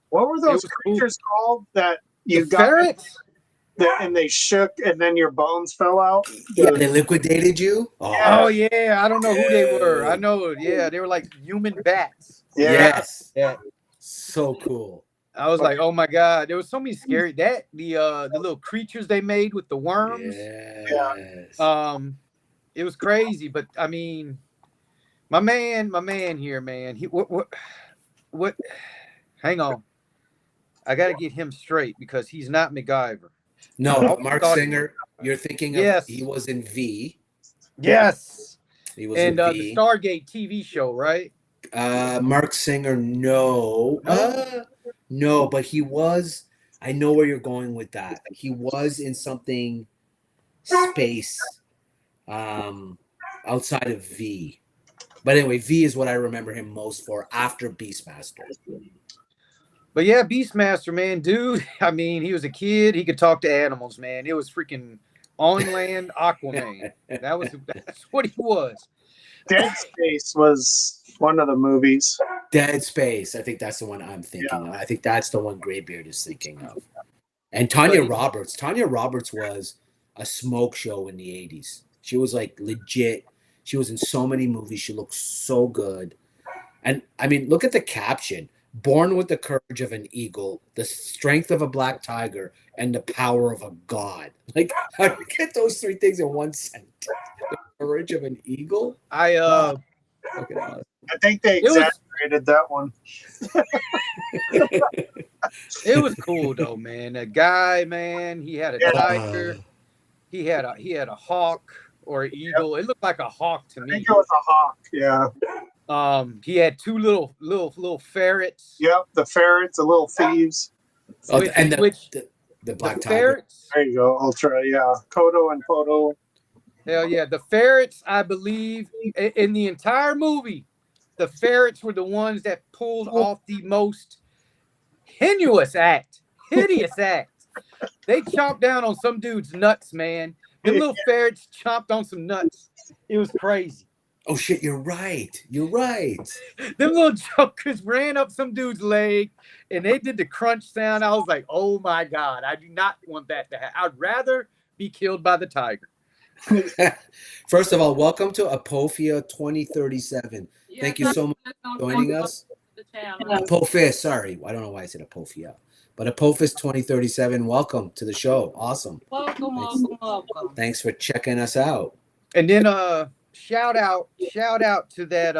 What were those creatures called that you got?
Ferrets?
And they shook, and then your bones fell out.
Yeah, they liquidated you.
Oh yeah, I don't know who they were. I know, yeah, they were like human bats.
Yeah.
Yes.
Yeah.
So cool.
I was like, oh my god, there was so many scary the little creatures they made with the worms.
Yes.
It was crazy, but I mean, my man here, man. He what? Hang on, I got to get him straight because he's not MacGyver.
No, Mark Singer. You're thinking of?
Yes.
He was in V.
Yes.
He was
in
in V.
the Stargate TV show, right?
Mark Singer, no. No, but he was. I know where you're going with that. He was in something space outside of V. But anyway, V is what I remember him most for after Beastmaster.
But yeah, Beastmaster, man, dude. I mean, he was a kid. He could talk to animals, man. It was freaking on land Aquaman. That's what he was.
Dead Space was one of the movies.
Dead Space. I think that's the one I'm thinking of. I think that's the one Greybeard is thinking of. And Tanya Roberts. Tanya Roberts was a smoke show in the 80s. She was like legit. She was in so many movies. She looked so good. And I mean, look at the caption. Born with the courage of an eagle, the strength of a black tiger, and the power of a god. Like, how do you get those 3 things in one sentence? The courage of an eagle?
I think they exaggerated that one.
It was cool though, man. A guy, man, he had a tiger. He had a hawk or an eagle. It looked like a hawk to me.
I think it was a hawk, yeah.
He had 2 little ferrets.
Yep, the ferrets, the little thieves.
The black tiger.
Ferrets. There you go, Ultra. Yeah, Kodo and Podo.
Hell yeah, the ferrets. I believe in the entire movie, the ferrets were the ones that pulled off the most hideous act. They chomped down on some dude's nuts, man. The little ferrets chomped on some nuts. It was crazy.
Oh shit, you're right.
Them little jokers ran up some dude's leg and they did the crunch sound. I was like, oh my God, I do not want that to happen. I'd rather be killed by the tiger.
First of all, welcome to Apophia 2037. Thank you so much for joining us. Apophis, sorry. I don't know why I said Apophia. But Apophis 2037, welcome to the show. Awesome.
Welcome.
Thanks for checking us out.
And then shout out to that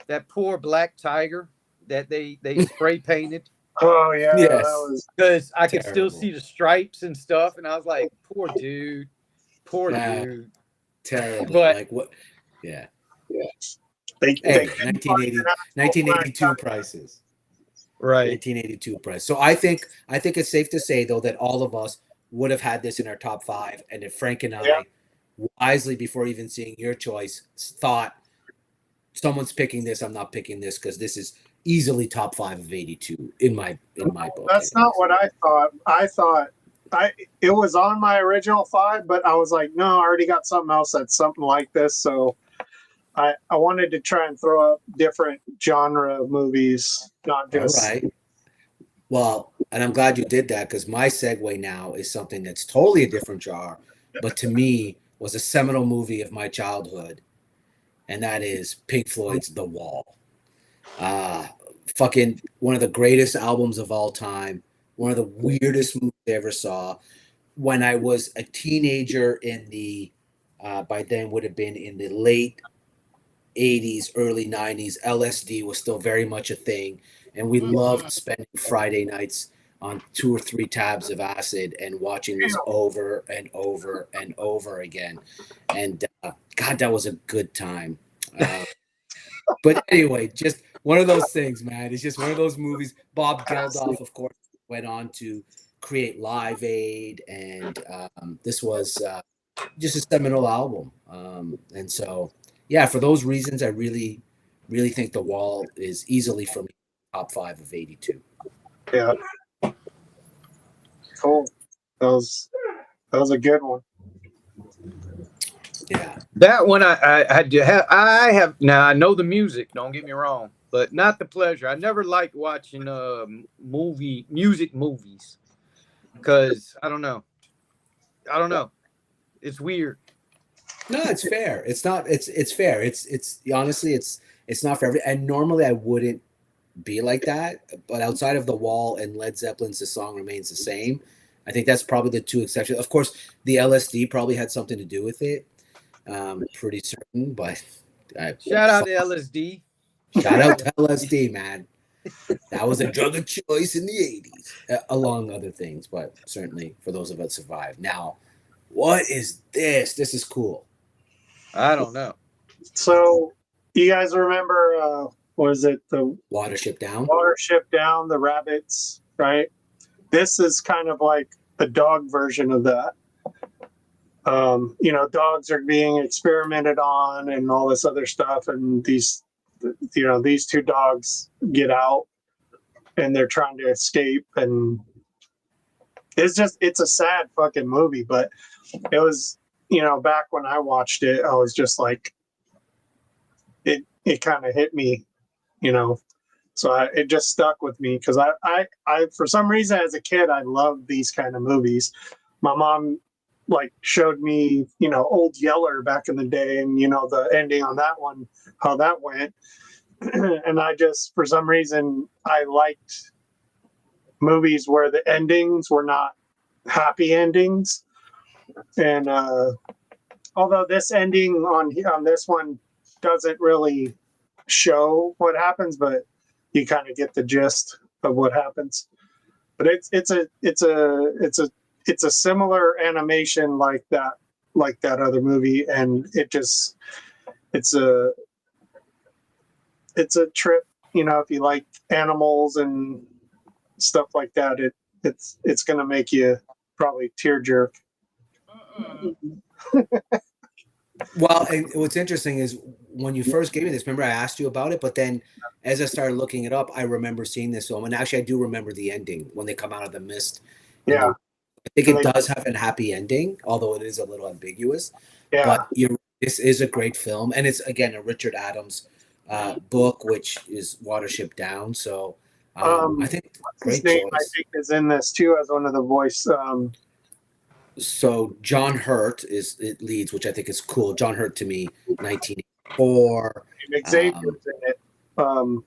that poor black tiger that they spray painted,
Oh yeah,
Yes.
that was
because I could still
Terrible.
see the stripes and stuff, and I was like, poor dude, poor
Yeah.
dude.
Terrible.
But
Like what? Yeah.
they
Hey,
couldn't find an actual
1982 prices.
right,
1982 price. So I think it's safe to say though that all of us would have had this in our top 5, and if Frank and
Yeah.
I wisely before even seeing your choice thought someone's picking this, I'm not picking this because this is easily top 5 of 82 in my book.
That's not what I thought. I thought it was on my original 5, but I was like, no, I already got something else that's something like this. So I wanted to try and throw up different genre movies, not
All
just
right. Well, and I'm glad you did that because my segue now is something that's totally a different genre, but to me was a seminal movie of my childhood, and that is Pink Floyd's The Wall. Fucking one of the greatest albums of all time, one of the weirdest movies I ever saw. When I was a teenager in the, by then would have been in the late 80s, early 90s, LSD was still very much a thing. And we loved spending Friday nights on 2 or 3 tabs of acid and watching this over and over and over again. And God, that was a good time. But anyway, just one of those things, man. It's just one of those movies. Bob Geldof, of course, went on to create Live Aid, and this was just a seminal album. And so, yeah, for those reasons, I really, really think The Wall is easily for me top 5 of 82.
yeah. Cool. That was a good one.
Yeah.
that one I have now. I know the music. Don't get me wrong, but not the pleasure. I never liked watching music movies because I don't know. It's weird.
No, it's fair. It's not. It's fair. It's honestly, it's not for every. And normally, I wouldn't be like that. But outside of The Wall and Led Zeppelin's "The Song Remains the Same," I think that's probably the 2 exceptions. Of course, the LSD probably had something to do with it. Pretty certain, but
Shout out to LSD.
shout out to LSD, man. That was a drug of choice in the 80s, along other things, but certainly for those of us survived. Now, what is this? This is cool.
I don't know.
So you guys remember what is it? The
Watership Down.
Watership Down, the rabbits, right? This is kind of like the dog version of that. Dogs are being experimented on and all this other stuff, and these 2 dogs get out and they're trying to escape, and it's a sad fucking movie, but it was, back when I watched it, I was just like, it kind of hit me, so it just stuck with me because I for some reason as a kid I loved these kind of movies. My mom showed me Old Yeller back in the day, and the ending on that one, how that went. And I just, for some reason, I liked movies where the endings were not happy endings. And although this ending on this one doesn't really show what happens, but you kind of get the gist of what happens. But it's a similar animation like that other movie, and it's a trip, if you like animals and stuff like that. It's gonna make you probably tear jerk.
Well, and what's interesting is when you first gave me this, remember I asked you about it, but then as I started looking it up, I remember seeing this film, and actually I do remember the ending when they come out of the mist.
Yeah.
I think it does have a happy ending, although it is a little ambiguous.
Yeah.
But this is a great film, and it's again a Richard Adams book, which is Watership Down. So I think
his
great
name, I
choice.
think, is in this too as one of the voice.
So John Hurt it leads, which I think is cool. John Hurt to me, 1984.
Xavier's in it.
Oh,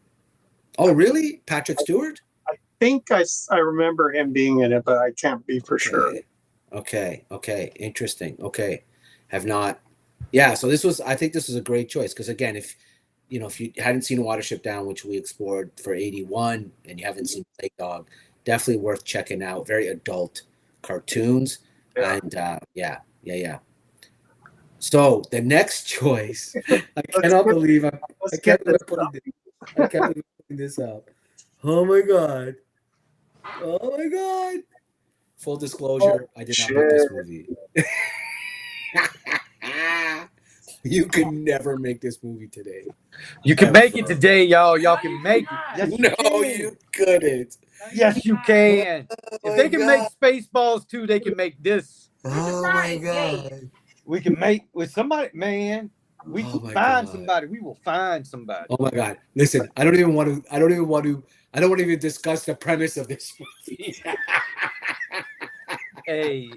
really? Patrick Stewart?
I think I remember him being in it, but I can't be for sure.
Okay. Interesting. Okay. Have not. Yeah. So I think this was a great choice because again, if you know, if you hadn't seen Watership Down, which we explored for 81, and you haven't seen Plague Dog, definitely worth checking out. Very adult cartoons.
Yeah.
And yeah. So the next choice, I cannot believe I can't believe I'm putting this up. Oh my god. Oh my god. Full disclosure, I did not make this movie. You could never make this movie today.
You can make it today, y'all. Y'all can make it. Yes,
No,
can.
you couldn't.
Yes, you can.
Oh
If they
my
can
God.
make Spaceballs too, they can make this.
Oh my god.
We can make with somebody, man. We
Oh
can
my
find
God.
somebody. We will find somebody.
Oh my god. Listen, I don't want to even discuss the premise of this movie.
Hey,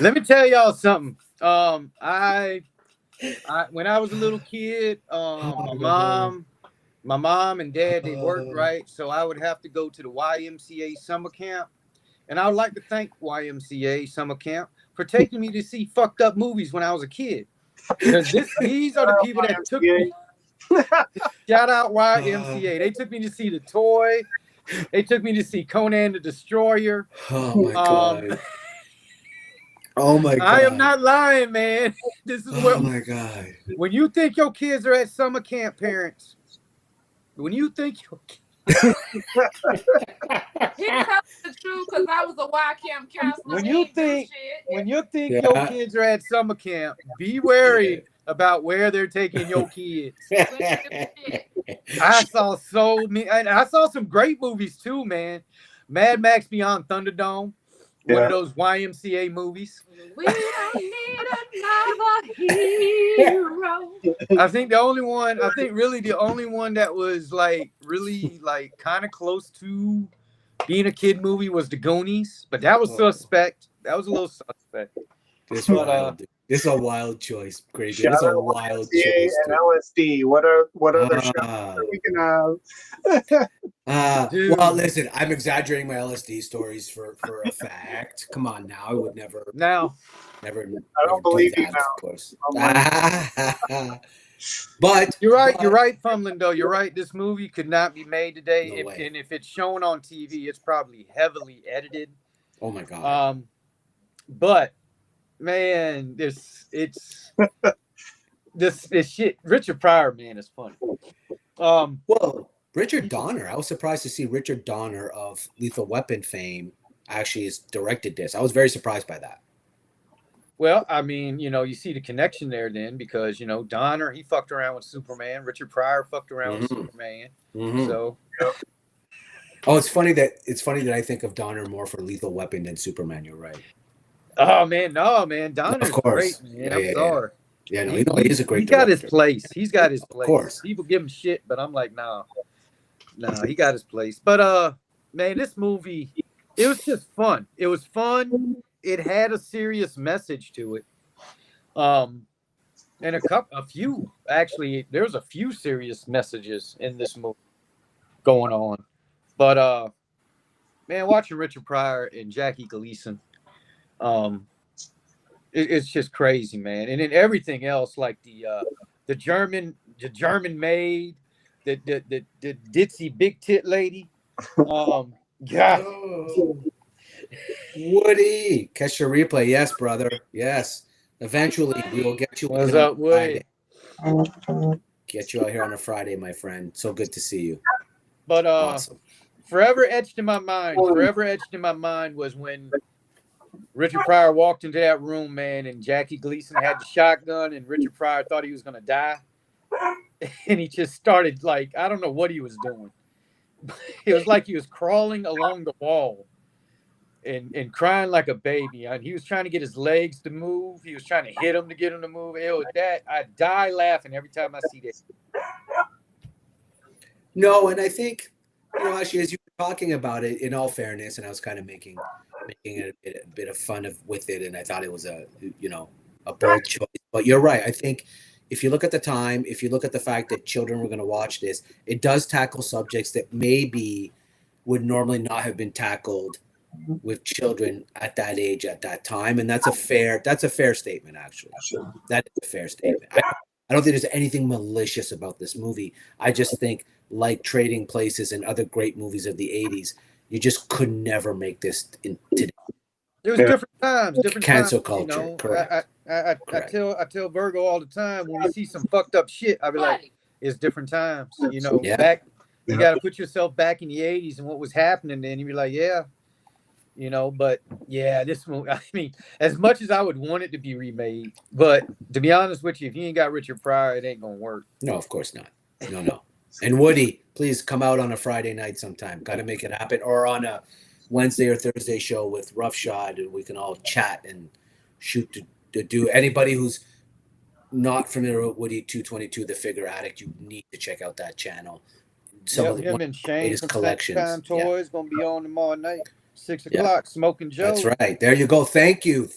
let me tell y'all something. I when I was a little kid, my mom and dad, they worked, right? So I would have to go to the YMCA summer camp. And I would like to thank YMCA summer camp for taking me to see fucked up movies when I was a kid. Because these are the people that took me. Shout out YMCA. They took me to see The Toy. They took me to see Conan the Destroyer.
Oh my god. Oh my god.
I am not lying, man. This is what.
Oh my god.
When you think your kids are at summer camp, parents, when you think your
He tells the truth because I was a Y camp counselor.
when you think your kids are at summer camp, be wary about where they're taking your kids. I saw I saw some great movies too, man. Mad Max Beyond Thunderdome, one of those YMCA movies.
We don't need another hero.
I think the only one that was like really like kind of close to being a kid movie was The Goonies, but that was suspect. That was a little suspect.
This is a wild choice, Grady. It's a wild
YMCA
choice.
and LSD. What other shows are we can have?
Well, listen, I'm exaggerating my LSD stories for a fact. Come on now, I would never.
I don't believe you
that,
now.
of course. But
You're right, Fumlin, though. You're right. This movie could not be made today.
No way.
And if it's shown on TV, it's probably heavily edited.
Oh my god.
But man, this shit. Richard Pryor, man, is funny.
Well, Richard Donner. I was surprised to see Richard Donner of Lethal Weapon fame actually has directed this. I was very surprised by that.
Well, I mean, you see the connection there then because, Donner, he fucked around with Superman. Richard Pryor fucked around with Superman.
Mm-hmm.
So,
oh, it's funny that I think of Donner more for Lethal Weapon than Superman. You're right.
Oh man, no, man, Donner's great, man. I'm sorry.
Yeah, no, he's a great.
He got
director.
his place. He's got his place.
Of course.
People give him shit, but I'm like, no, he got his place. But man, this movie, it was just fun. It was fun. It had a serious message to it. And a few actually, there's a few serious messages in this movie going on. But man, watching Richard Pryor and Jackie Gleason, it's just crazy, man. And then everything else, like the German maid, the ditzy big tit lady. God.
Woody, catch your replay. Yes, brother. Yes. Eventually, we will get you.
What's up, Woody?
Get you out here on a Friday, my friend. So good to see you.
But
awesome.
Forever etched in my mind was when Richard Pryor walked into that room, man, and Jackie Gleason had the shotgun, and Richard Pryor thought he was gonna die, and he just started like I don't know what he was doing. It was like he was crawling along the wall. And crying like a baby. And he was trying to get his legs to move. He was trying to hit him to get him to move. I die laughing every time I see this.
No, and I think, actually, as you were talking about it, in all fairness, and I was kind of making a bit of fun with it, and I thought it was a bold choice. But you're right. I think if you look at the time, if you look at the fact that children were going to watch this, it does tackle subjects that maybe would normally not have been tackled with children at that age at that time, and that's a fair statement. Actually, that is a fair statement. I don't think there's anything malicious about this movie. I just think, like Trading Places and other great movies of the 80s, you just could never make this in today.
It was
Yeah.
different times, different
Cancel
times.
culture,
You know,
correct.
I
Correct.
tell Virgo all the time when we see some fucked up shit, I be like,
Buddy.
it's different times. You know,
Yeah.
back you
Yeah.
got to put yourself back in the 80s and what was happening then. You be like, yeah, you know, but yeah, this movie, I mean, as much as I would want it to be remade, but to be honest with you, if you ain't got Richard Pryor, it ain't gonna work.
No, of course not. No. And Woody, please come out on a Friday night sometime. Got to make it happen, or on a Wednesday or Thursday show with Roughshod, and we can all chat and shoot to do. Anybody who's not familiar with Woody 222, the Figure Addict, you need to check out that channel. Some
Yep,
of the
him
one
and Shane
latest
from
collections.
Time
Yeah.
Toys gonna be on tomorrow night, 6
Yeah.
o'clock, Smoking Joe.
That's right. There you go. Thank you.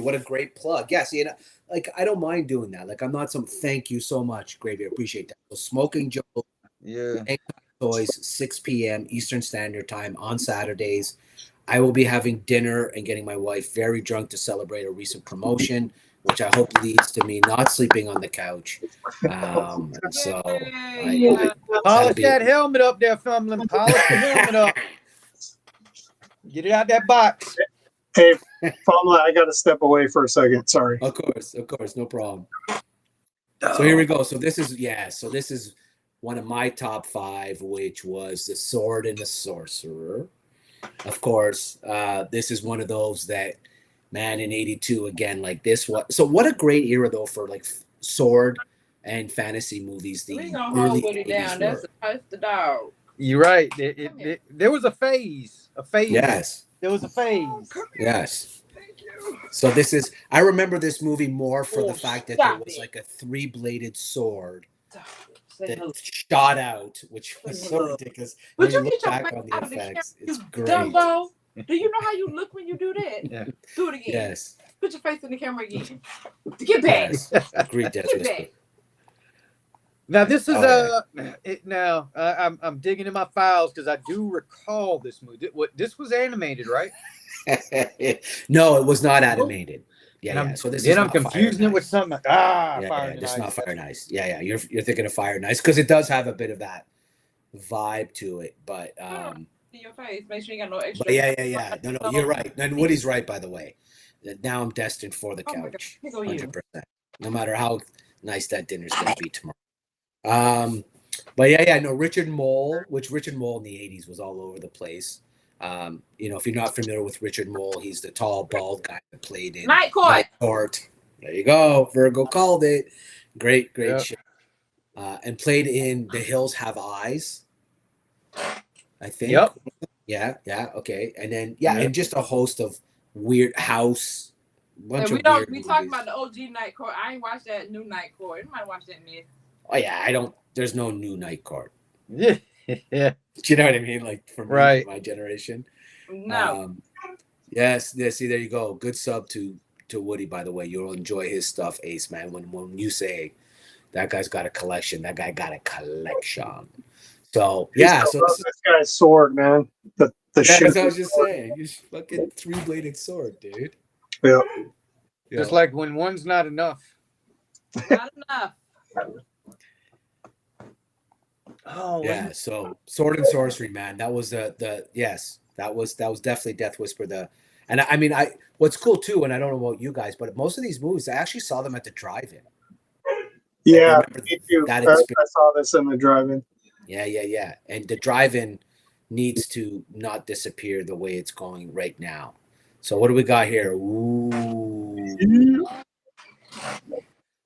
What a great plug. Yes, you know, like I don't mind doing that. Like I'm not some. Thank you so much, Gravy. I appreciate that. So Smoking Joe,
Yeah.
Toys, 6 p.m. Eastern Standard Time on Saturdays. I will be having dinner and getting my wife very drunk to celebrate a recent promotion, which I hope leads to me not sleeping on the couch. And so
Yay.
Polish that helmet up there, Fumbling. Polish the helmet up. Get it out that box.
Hey, Famla, I got to step away for a second. Sorry.
Of course, no problem. So here we go. So this is one of my top 5, which was The Sword and the Sorcerer. Of course, this is one of those that, man, in '82 again, like this. What a great era though for like sword and fantasy movies. The
We gonna
early
hold it
80s
down.
were.
That's the dog.
You're right. There was a phase.
Yes.
There was a phase.
Yes.
Thank you.
So I remember this movie more for the
Oh,
fact that there
stop
was
it.
like a 3-bladed sword
Say
that
hello.
shot out, which was so
Hello.
ridiculous.
But
When
you
look
get your
back
face
on the
out of the
effects,
camera,
it's
you
great.
Dumbo. Do you know how you look when you do that?
Yeah.
Do it again.
Yes.
Put your face in the camera again. Get back.
Yes. Agreed, Death
Get
Whisper.
back.
Now this is
Oh,
I'm digging in my files because I do recall this movie. This was animated, right?
No, it was not animated.
And
Yeah.
I'm,
So this
then
is
I'm
not Fire
confusing it
and
with
Ice.
something.
Yeah,
Fire and
this is
Ice.
not Fire and Ice. Yeah. You're thinking of Fire and Ice because it does have a bit of that vibe to it. But
In your face. Make sure you got no extra.
but yeah. No, you're right. And Woody's right, by the way. Now I'm destined for the
Oh my God.
couch.
Here go you.
100%. No matter how nice that dinner's gonna be tomorrow. But no, Richard Mole, which Richard Mole in the 80s was all over the place. If you're not familiar with Richard Mole, he's the tall, bald guy that played in
Night Court.
Court. There you go. Virgo called it. Great
Yep.
show. And played in The Hills Have Eyes, I think.
Yep.
Yeah, okay. And then,
Yep.
and just a host of weird House, bunch
We
of
don't.
weird
We talking
movies.
about the OG Night Court. I ain't watched that new Night Court. You might watch that mess.
Oh, yeah, there's no new Night Court.
Yeah.
Do you know what I mean? Like for me,
Right.
my generation.
No.
Yes. See, there you go. Good sub to Woody, by the way. You'll enjoy his stuff, Ace, man. When you say that guy's got a collection, that guy got a collection. So
I
so
love this guy's sword, man. The
that's what I
shooting
was just
sword.
saying. You fucking 3-bladed sword, dude.
Yeah.
Just like when one's not enough.
Not enough.
Oh
yeah. So Sword and Sorcery, man. That was yes. That was definitely Death Whisper. And I mean, what's cool too, and I don't know about you guys, but most of these movies, I actually saw them at the drive-in.
Yeah,
remember
me too.
that
I
experience.
saw this in the drive-in.
Yeah. And the drive-in needs to not disappear the way it's going right now. So what do we got here? Ooh.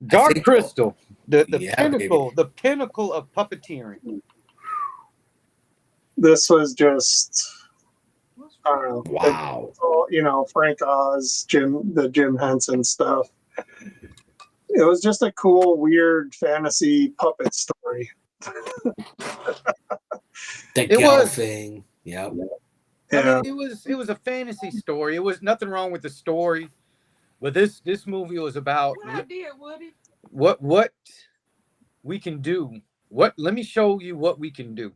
Dark Crystal, the pinnacle,
baby.
the pinnacle of puppeteering.
This was just, I don't know.
Wow.
Frank Oz, the Jim Henson stuff. It was just a cool, weird fantasy puppet story.
The
It
gal
was.
thing. Yep.
Yeah.
I mean, it was a fantasy story. It was nothing wrong with the story, but this movie was about
What I did, Woody.
what we can do. Let me show you what we can do.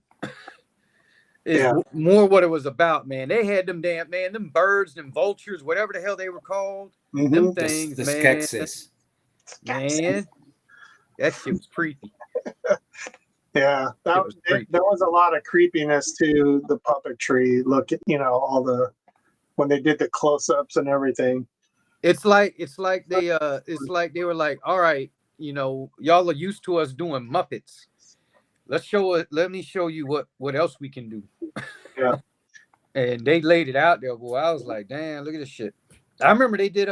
More what it was about, man. They had them them birds, them vultures, whatever the hell they were called.
Mhm.
Them things,
The
man.
Skeksis.
Man. That shit was creepy.
Yeah,
It was creepy.
there was a lot of creepiness to the puppetry. Look at all the when they did the close-ups and everything.
It's like they were like, all right, y'all are used to us doing Muppets. Let me show you what else we can do.
Yeah.
And they laid it out there, boy. I was like, damn, look at this shit. I remember they did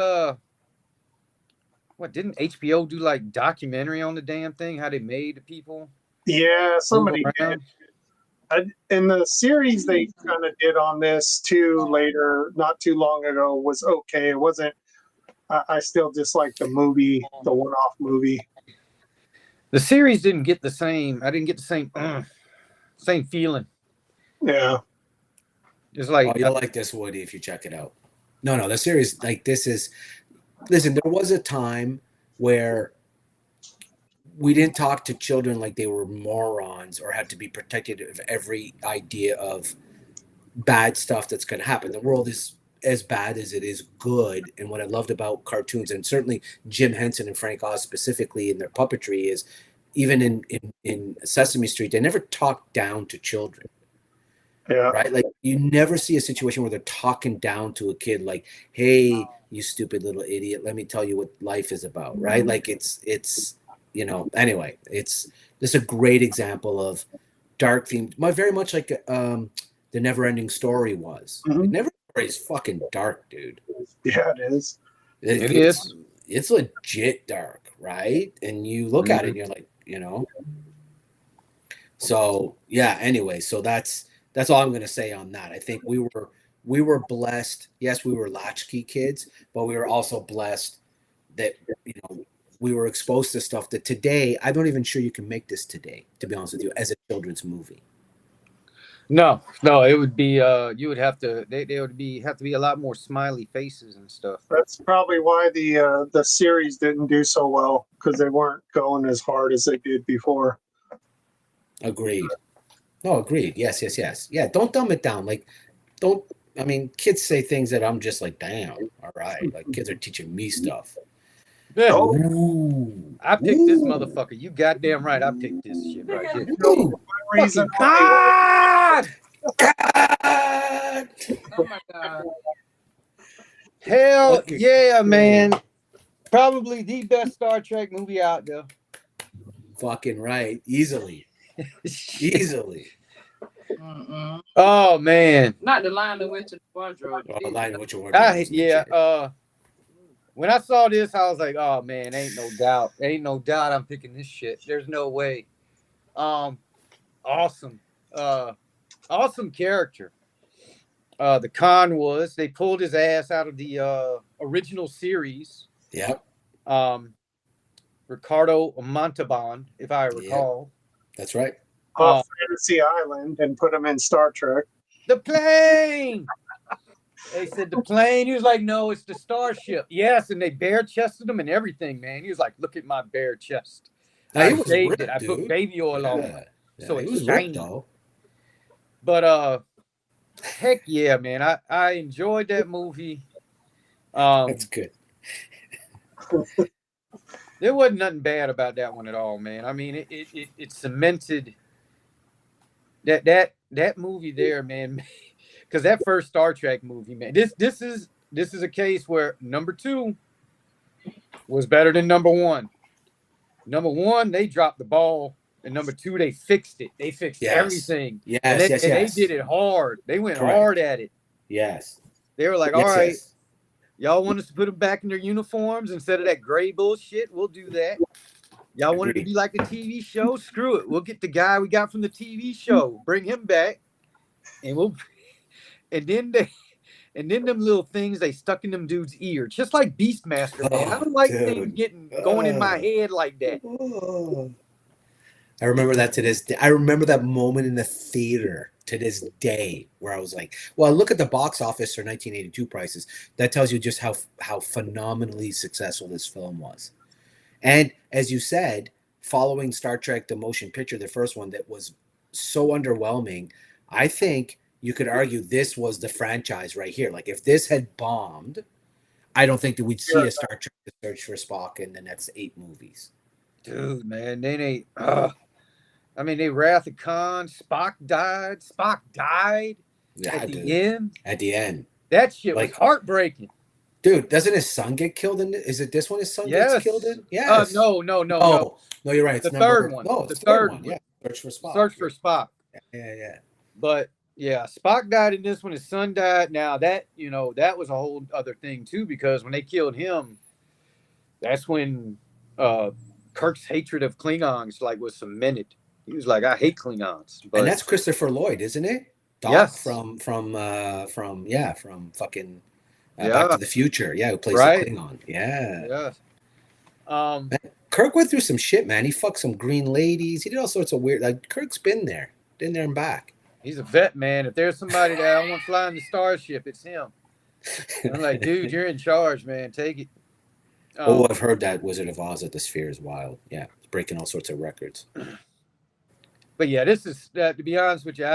what didn't HBO do like documentary on the damn thing, how they made the people?
Yeah, somebody did. In the series they kind of did on this too later, not too long ago, was okay. It wasn't. I still dislike the movie, the one-off movie.
The series didn't get the same. I didn't get the same feeling.
Yeah.
It's like
you'll like this, Woody, if you check it out. No, the series like this is. Listen, there was a time where we didn't talk to children like they were morons or had to be protected of every idea of bad stuff that's going to happen. The world is as bad as it is good. And what I loved about cartoons, and certainly Jim Henson and Frank Oz specifically in their puppetry, is even in Sesame Street, they never talked down to children.
Yeah.
Right? Like you never see a situation where they're talking down to a kid like, hey, you stupid little idiot, let me tell you what life is about, right? Like it's anyway, it's just a great example of dark themes, very much like the Never Ending Story was.
Mhm.
Like, Never Ending Story is fucking dark, dude.
Yeah, it is.
it is.
It's legit dark, right? And you look at it and you're like, so yeah, anyway, so that's all I'm going to say on that. I think we were blessed. Yes, we were latchkey kids, but we were also blessed that we were exposed to stuff that today I'm not even sure you can make this today, to be honest with you, as a children's movie.
No, it would be you would have to they would have to be a lot more smiley faces and stuff.
That's probably why the series didn't do so well, because they weren't going as hard as they did before.
Agreed. No, agreed. Yes. Yeah, don't dumb it down. Like, kids say things that I'm just like, damn, all right. Like, kids are teaching me stuff.
Yeah.
Ooh.
I picked this motherfucker. You goddamn right. I picked this shit right here.
Ooh.
Reason
God!
God!
Oh my God.
Hell
Okay.
yeah, man. Probably the best Star Trek movie out there.
Fucking right. Easily.
Mm-mm.
Oh man.
Not the line that went to the wardrobe.
Oh, line of what you want.
Yeah. When I saw this, I was like, oh man, ain't no doubt I'm picking this shit. There's no way. Awesome. Awesome character. The con was they pulled his ass out of the original series.
Yep.
Ricardo Montalban, if I recall.
That's right.
Off Fantasy Island and put him in Star Trek.
The plane. They said the plane. He was like, no, it's the starship. Yes, and they bare chested him and everything, man. He was like, look at my bare chest. I shaved it. I put baby oil on it. So it's shiny. Though. But heck yeah, man. I enjoyed that movie.
That's good.
There wasn't nothing bad about that one at all, man. I mean, it cemented that movie there, man. Because that first Star Trek movie, man. This is a case where number 2 was better than number 1. Number 1, they dropped the ball, and number 2, they fixed it. They fixed everything.
Yes,
and they did it hard. They went hard at it.
Yes.
They were like, all right. Yes. Y'all want us to put them back in their uniforms instead of that gray bullshit? We'll do that. Y'all want it to be like a TV show? Screw it. We'll get the guy we got from the TV show, bring him back, and then them little things they stuck in them dudes' ear, just like Beastmaster, man. I don't like things going in my head like that.
I remember that to this day. I remember that moment in the theater to this day where I was like, well, look at the box office for 1982 prices. That tells you just how phenomenally successful this film was. And as you said, following Star Trek, the motion picture, the first one that was so underwhelming, I think you could argue this was the franchise right here. Like if this had bombed, I don't think that we'd see a Star Trek: The Search for Spock in the next 8 movies.
Dude, man, they I mean, they Wrath of Khan, Spock died. Spock died
Yeah,
at the
dude.
end.
At the end,
That shit was
like,
heartbreaking.
dude, doesn't his son get killed in? Is it this one? His son gets killed
Yes.
in? Yes.
No.
No, you're right. It's
The third
number.
one.
No,
The
it's the third
third
one.
one.
Yeah, Search for Spock.
Search for Spock.
Yeah.
But yeah, Spock died in this one. His son died. Now that that was a whole other thing too, because when they killed him, that's when Kirk's hatred of Klingons was cemented. He was like, I hate Klingons. But
And that's Christopher Lloyd, isn't it? Doc
yes.
from fucking
Yeah.
Back to the Future. Yeah, who plays
Right.
the Klingon. Yeah.
Yes.
Man, Kirk went through some shit, man. He fucked some green ladies. He did all sorts of weird. Like, Kirk's been there and back.
He's a vet, man. If there's somebody that I want flying the starship, it's him. I'm like, dude, you're in charge, man. Take it.
I've heard that Wizard of Oz at the Sphere is wild. Yeah, it's breaking all sorts of records.
But yeah, this is to be honest with you,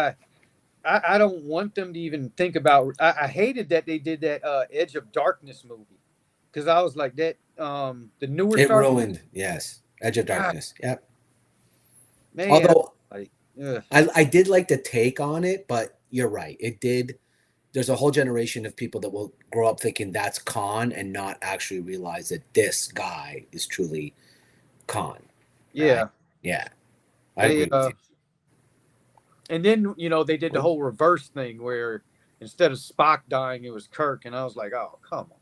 I don't want them to even think about. I hated that they did that Edge of Darkness movie because I was like that. The newer
It
Star
ruined. Yes, Edge of Darkness. Yep.
man.
Although
ugh.
I did like the take on it, but you're right. It did. There's a whole generation of people that will grow up thinking that's Khan and not actually realize that this guy is truly Khan.
Yeah,
right? Yeah. I agree with you.
And then they did the whole reverse thing where instead of Spock dying, it was Kirk, and I was like, oh, come on.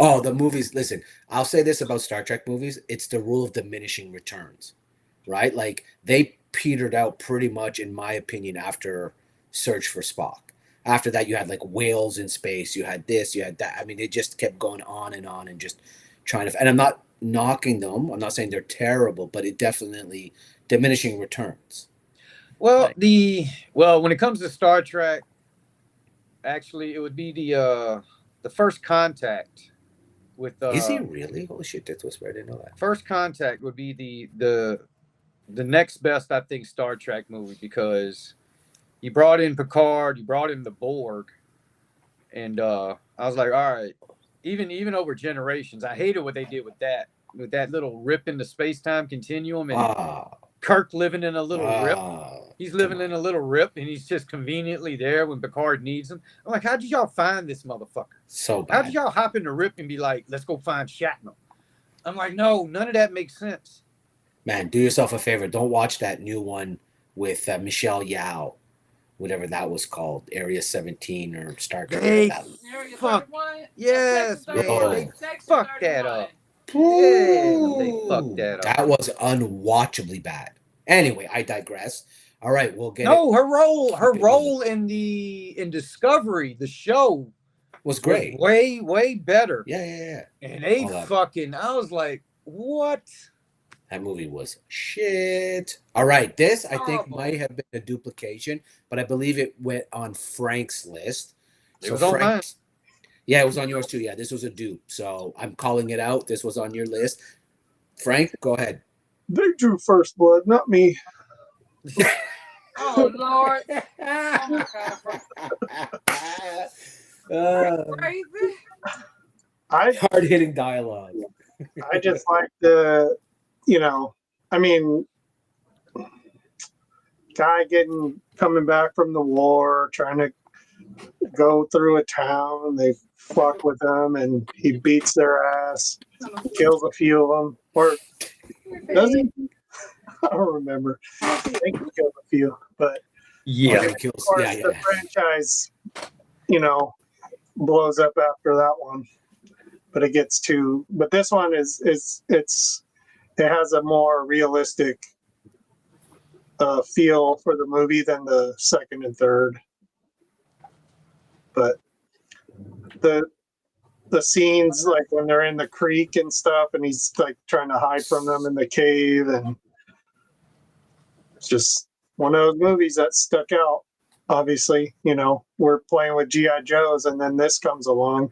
Oh, the movies. Listen, I'll say this about Star Trek movies. It's the rule of diminishing returns, right? Like, they petered out pretty much, in my opinion, after Search for Spock. After that, you had like whales in space. You had this, you had that. I mean, it just kept going on and just trying to. And I'm not knocking them. I'm not saying they're terrible, but it definitely diminishing returns.
Well, when it comes to Star Trek, actually, it would be the First Contact with.
Is he really? Holy shit! That's whisper. I didn't know that.
First Contact would be the next best, I think, Star Trek movie because you brought in Picard, you brought in the Borg, and I was like, all right, even over generations, I hated what they did with that little rip in the space-time continuum and Kirk living in a little rip. He's living in a little rip, and he's just conveniently there when Picard needs him. I'm like, how did y'all find this motherfucker?
So bad.
How did y'all hop in the rip and be like, let's go find Shatner? I'm like, no, none of that makes sense.
Man, do yourself a favor. Don't watch that new one with Michelle Yeoh, whatever that was called, Area 17 or Star Trek.
Hey,
Area
fuck.
31?
Yes,
Section
man.
31.
They
Section
fucked that
31.
up. Yeah, they fucked that up.
That was unwatchably bad. Anyway, I digress. All right, we'll get
No,
it.
her role in Discovery, the show,
Was great.
was way better.
Yeah.
And they
All that.
fucking, I was like, what?
That movie was shit. All right, this I think
Horrible.
might have been a duplication, but I believe it went on Frank's list.
It was on mine.
Yeah, it was on yours too. Yeah, this was a dupe. So I'm calling it out. This was on your list. Frank, go ahead.
They drew First Blood, not me.
Oh, Lord. Oh, my God. Crazy.
Hard hitting dialogue.
I just like the, I mean, guy coming back from the war, trying to go through a town. They fuck with him, and he beats their ass, kills a few of them, or does he? I don't remember. I think he killed a few, but
Yeah.
of course, the franchise, blows up after that one. But it gets to, but this one it has a more realistic feel for the movie than the second and third. But the scenes, like when they're in the creek and stuff, and he's like trying to hide from them in the cave, and it's just one of those movies that stuck out. Obviously, we're playing with G.I. Joes, and then this comes along.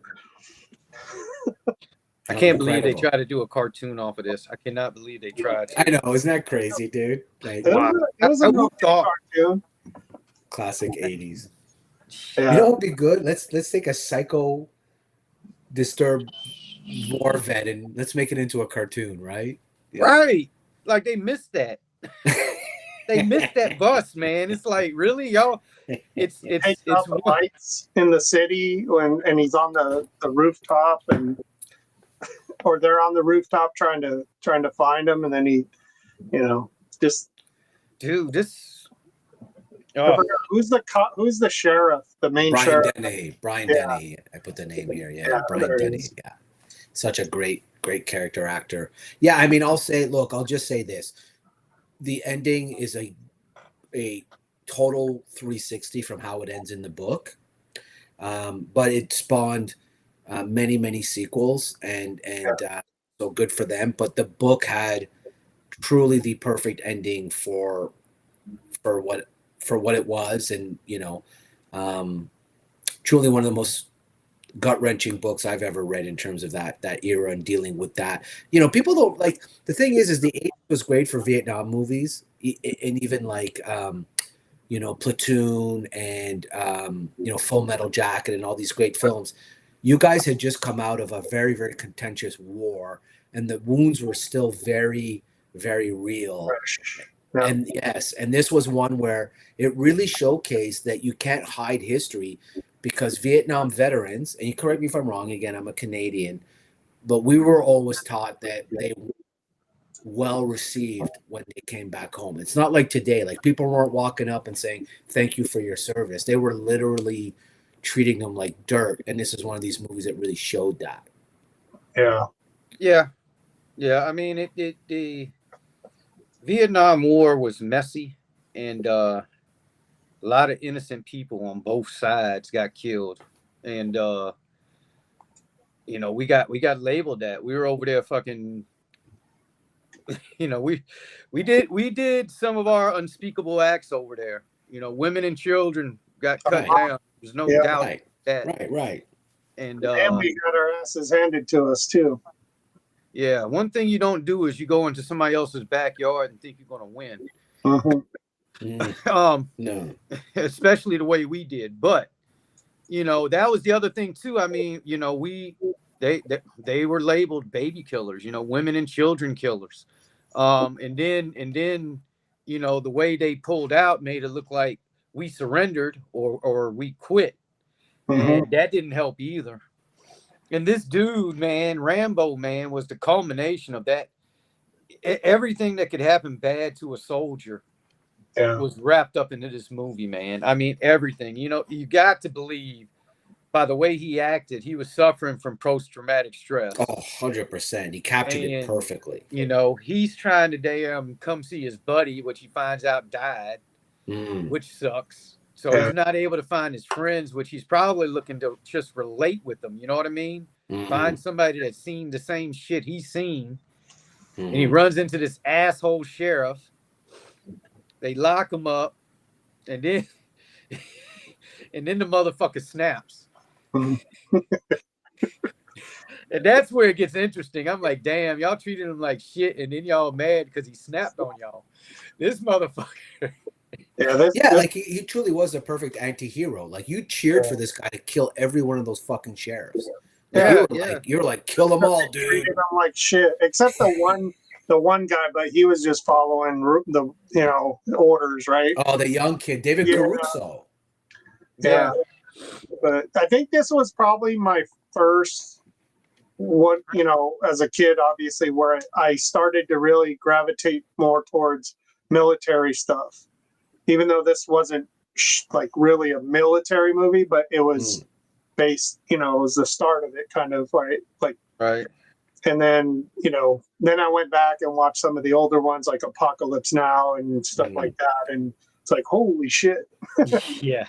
I can't believe they
Incredible.
tried to do a cartoon off of this. I cannot believe they tried to.
I know, isn't that crazy, dude? Like,
It was a
I
good
thought-
cartoon.
classic 80s.
Yeah.
You know what would be good? Let's take a psycho disturbed war vet and let's make it into a cartoon, right?
Right. like they missed that. They missed that bus, man. It's like, really, y'all. It's
Takes out the lights in the city and he's on the rooftop or they're on the rooftop trying to find him, and then he, just
dude. This
who's the sheriff, the main
Brian
sheriff?
Denny. Brian
Yeah.
Denny. I put the name here. Yeah,
Yeah,
Brian
there it
Denny.
is.
Yeah, such a great character actor. Yeah, I mean, I'll just say this: the ending is a total 360 from how it ends in the book, but it spawned many sequels, and so good for them. But the book had truly the perfect ending for what it was, and truly one of the most gut-wrenching books I've ever read in terms of that era and dealing with that. People don't like, the thing is the 80s was great for Vietnam movies, and even like Platoon and Full Metal Jacket and all these great films. You guys had just come out of a very, very contentious war, and the wounds were still very, very real.
Yeah.
And yes, and this was one where it really showcased that you can't hide history, because Vietnam veterans, and you correct me if I'm wrong, again, I'm a Canadian, but we were always taught that they were well received when they came back home. It's not like today, like people weren't walking up and saying, thank you for your service. They were literally treating them like dirt. And this is one of these movies that really showed that.
Yeah. I mean, the Vietnam War was messy, and a lot of innocent people on both sides got killed, and we got labeled that. We were over there fucking, we did some of our unspeakable acts over there. Women and children got cut down. There's no doubt that.
Right.
And
we got our asses handed to us too.
Yeah, one thing you don't do is you go into somebody else's backyard and think you're going to win.
No,
especially the way we did. But that was the other thing too. I mean, they were labeled baby killers. Women and children killers. And then the way they pulled out made it look like we surrendered or we quit, and that didn't help either. And this dude, man, Rambo, man, was the culmination of that. Everything that could happen bad to a soldier was wrapped up into this movie, man. I mean, everything. You got to believe, by the way he acted, he was suffering from post-traumatic stress.
Oh, 100%. He captured it perfectly.
He's trying to come see his buddy, which he finds out died, which sucks. So he's not able to find his friends, which he's probably looking to just relate with them. You know what I mean? Find somebody that's seen the same shit he's seen. And he runs into this asshole sheriff. They lock him up. And then the motherfucker snaps. And that's where it gets interesting. I'm like, damn, y'all treated him like shit, and then y'all mad because he snapped on y'all. This motherfucker.
Like he truly was a perfect anti-hero. Like, you cheered for this guy to kill every one of those fucking sheriffs. You're like, kill them all, dude.
Treated them like shit, except the one guy, but he was just following the orders, right?
Oh, the young kid, David Caruso.
Yeah. But I think this was probably my first one, as a kid, obviously, where I started to really gravitate more towards military stuff. Even though this wasn't like really a military movie, but it was based, it was the start of it, kind of
right.
And then, then I went back and watched some of the older ones, like Apocalypse Now and stuff like that. And it's like, holy shit.
Yeah.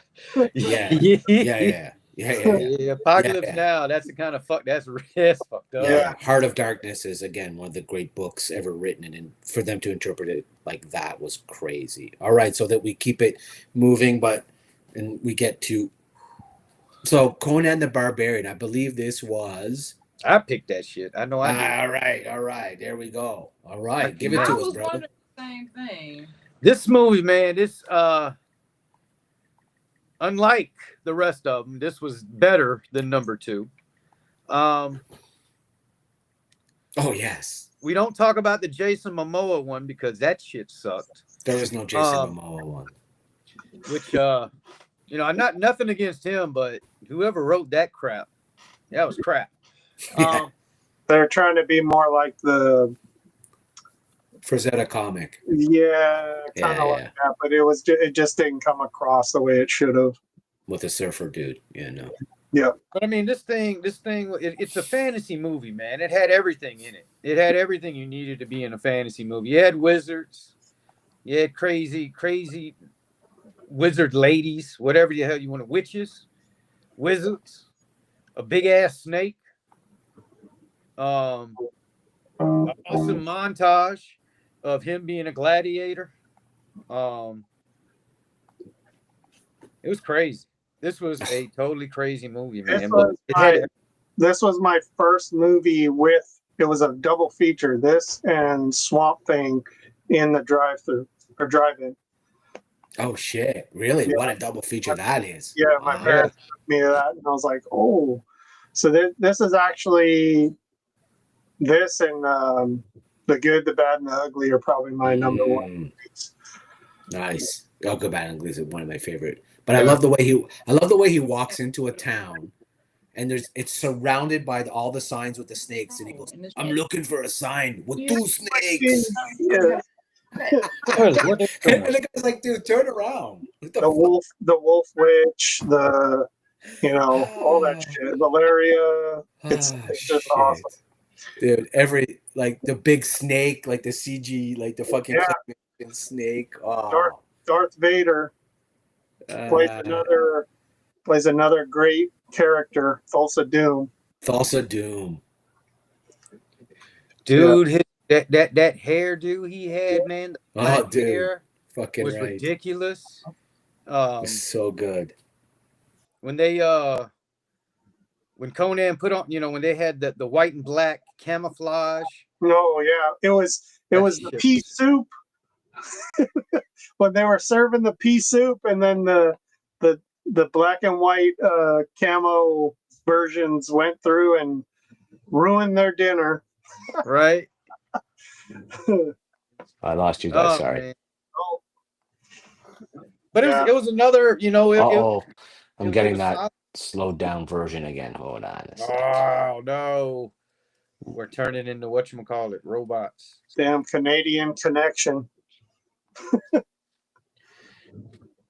Apocalypse Now, that's the kind of that's fucked up.
Yeah, Heart of Darkness is, again, one of the great books ever written, and for them to interpret it like that was crazy. All right, so that we keep it moving, and we get to Conan the Barbarian. I believe this was.
I picked that shit. I know.
All right. There we go. All right, give it to us, brother.
The same thing.
This movie, man, unlike the rest of them, this was better than number 2.
Oh, yes.
we don't talk about the Jason Momoa one because that shit sucked.
There was no Jason Momoa one.
Which I'm not nothing against him, but whoever wrote that crap, that was crap.
Yeah.
They're trying to be more like the
Frazetta comic.
kind of like that, but it just didn't come across the way it should have.
With a surfer dude. Yeah, no.
Yeah.
But I mean, this thing, it's a fantasy movie, man. It had everything in it. It had everything you needed to be in a fantasy movie. You had wizards. You had crazy wizard ladies, whatever the hell you want, witches, wizards, a big ass snake. Awesome montage of him being a gladiator. It was crazy. This was a totally crazy movie, man.
This was my first movie it was a double feature, this and Swamp Thing in the drive-in.
Oh shit! Really? What a double feature that is!
Yeah, my parents took me to that, and I was like, "Oh!" So this is actually this and The Good, the Bad, and the Ugly are probably my number one movies.
Nice. Oh, Good, Bad, and Ugly is one of my favorite. But I love the way he walks into a town, and it's surrounded by all the signs with the snakes, and he goes, "I'm looking for a sign with 2 snakes."
Yeah.
And the guy's like, "Dude, turn around."
The wolf witch, all that shit. Valeria. It's just awesome.
Dude, the big snake, like the CG, like the fucking snake. Oh.
Darth Vader plays another great character, Thulsa Doom.
Dude, that hairdo he had, man.
Dude,
hair
fucking
was
right.
ridiculous.
It's so good.
When Conan put on, when they had the white and black camouflage.
No, yeah, it was the pea soup. When they were serving the pea soup, and then the black and white camo versions went through and ruined their dinner.
Right.
I lost you guys. Sorry.
But it was another,
I'm getting that slowed down version again. Hold on a second.
Oh no, we're turning into whatchamacallit, robots.
Damn Canadian connection.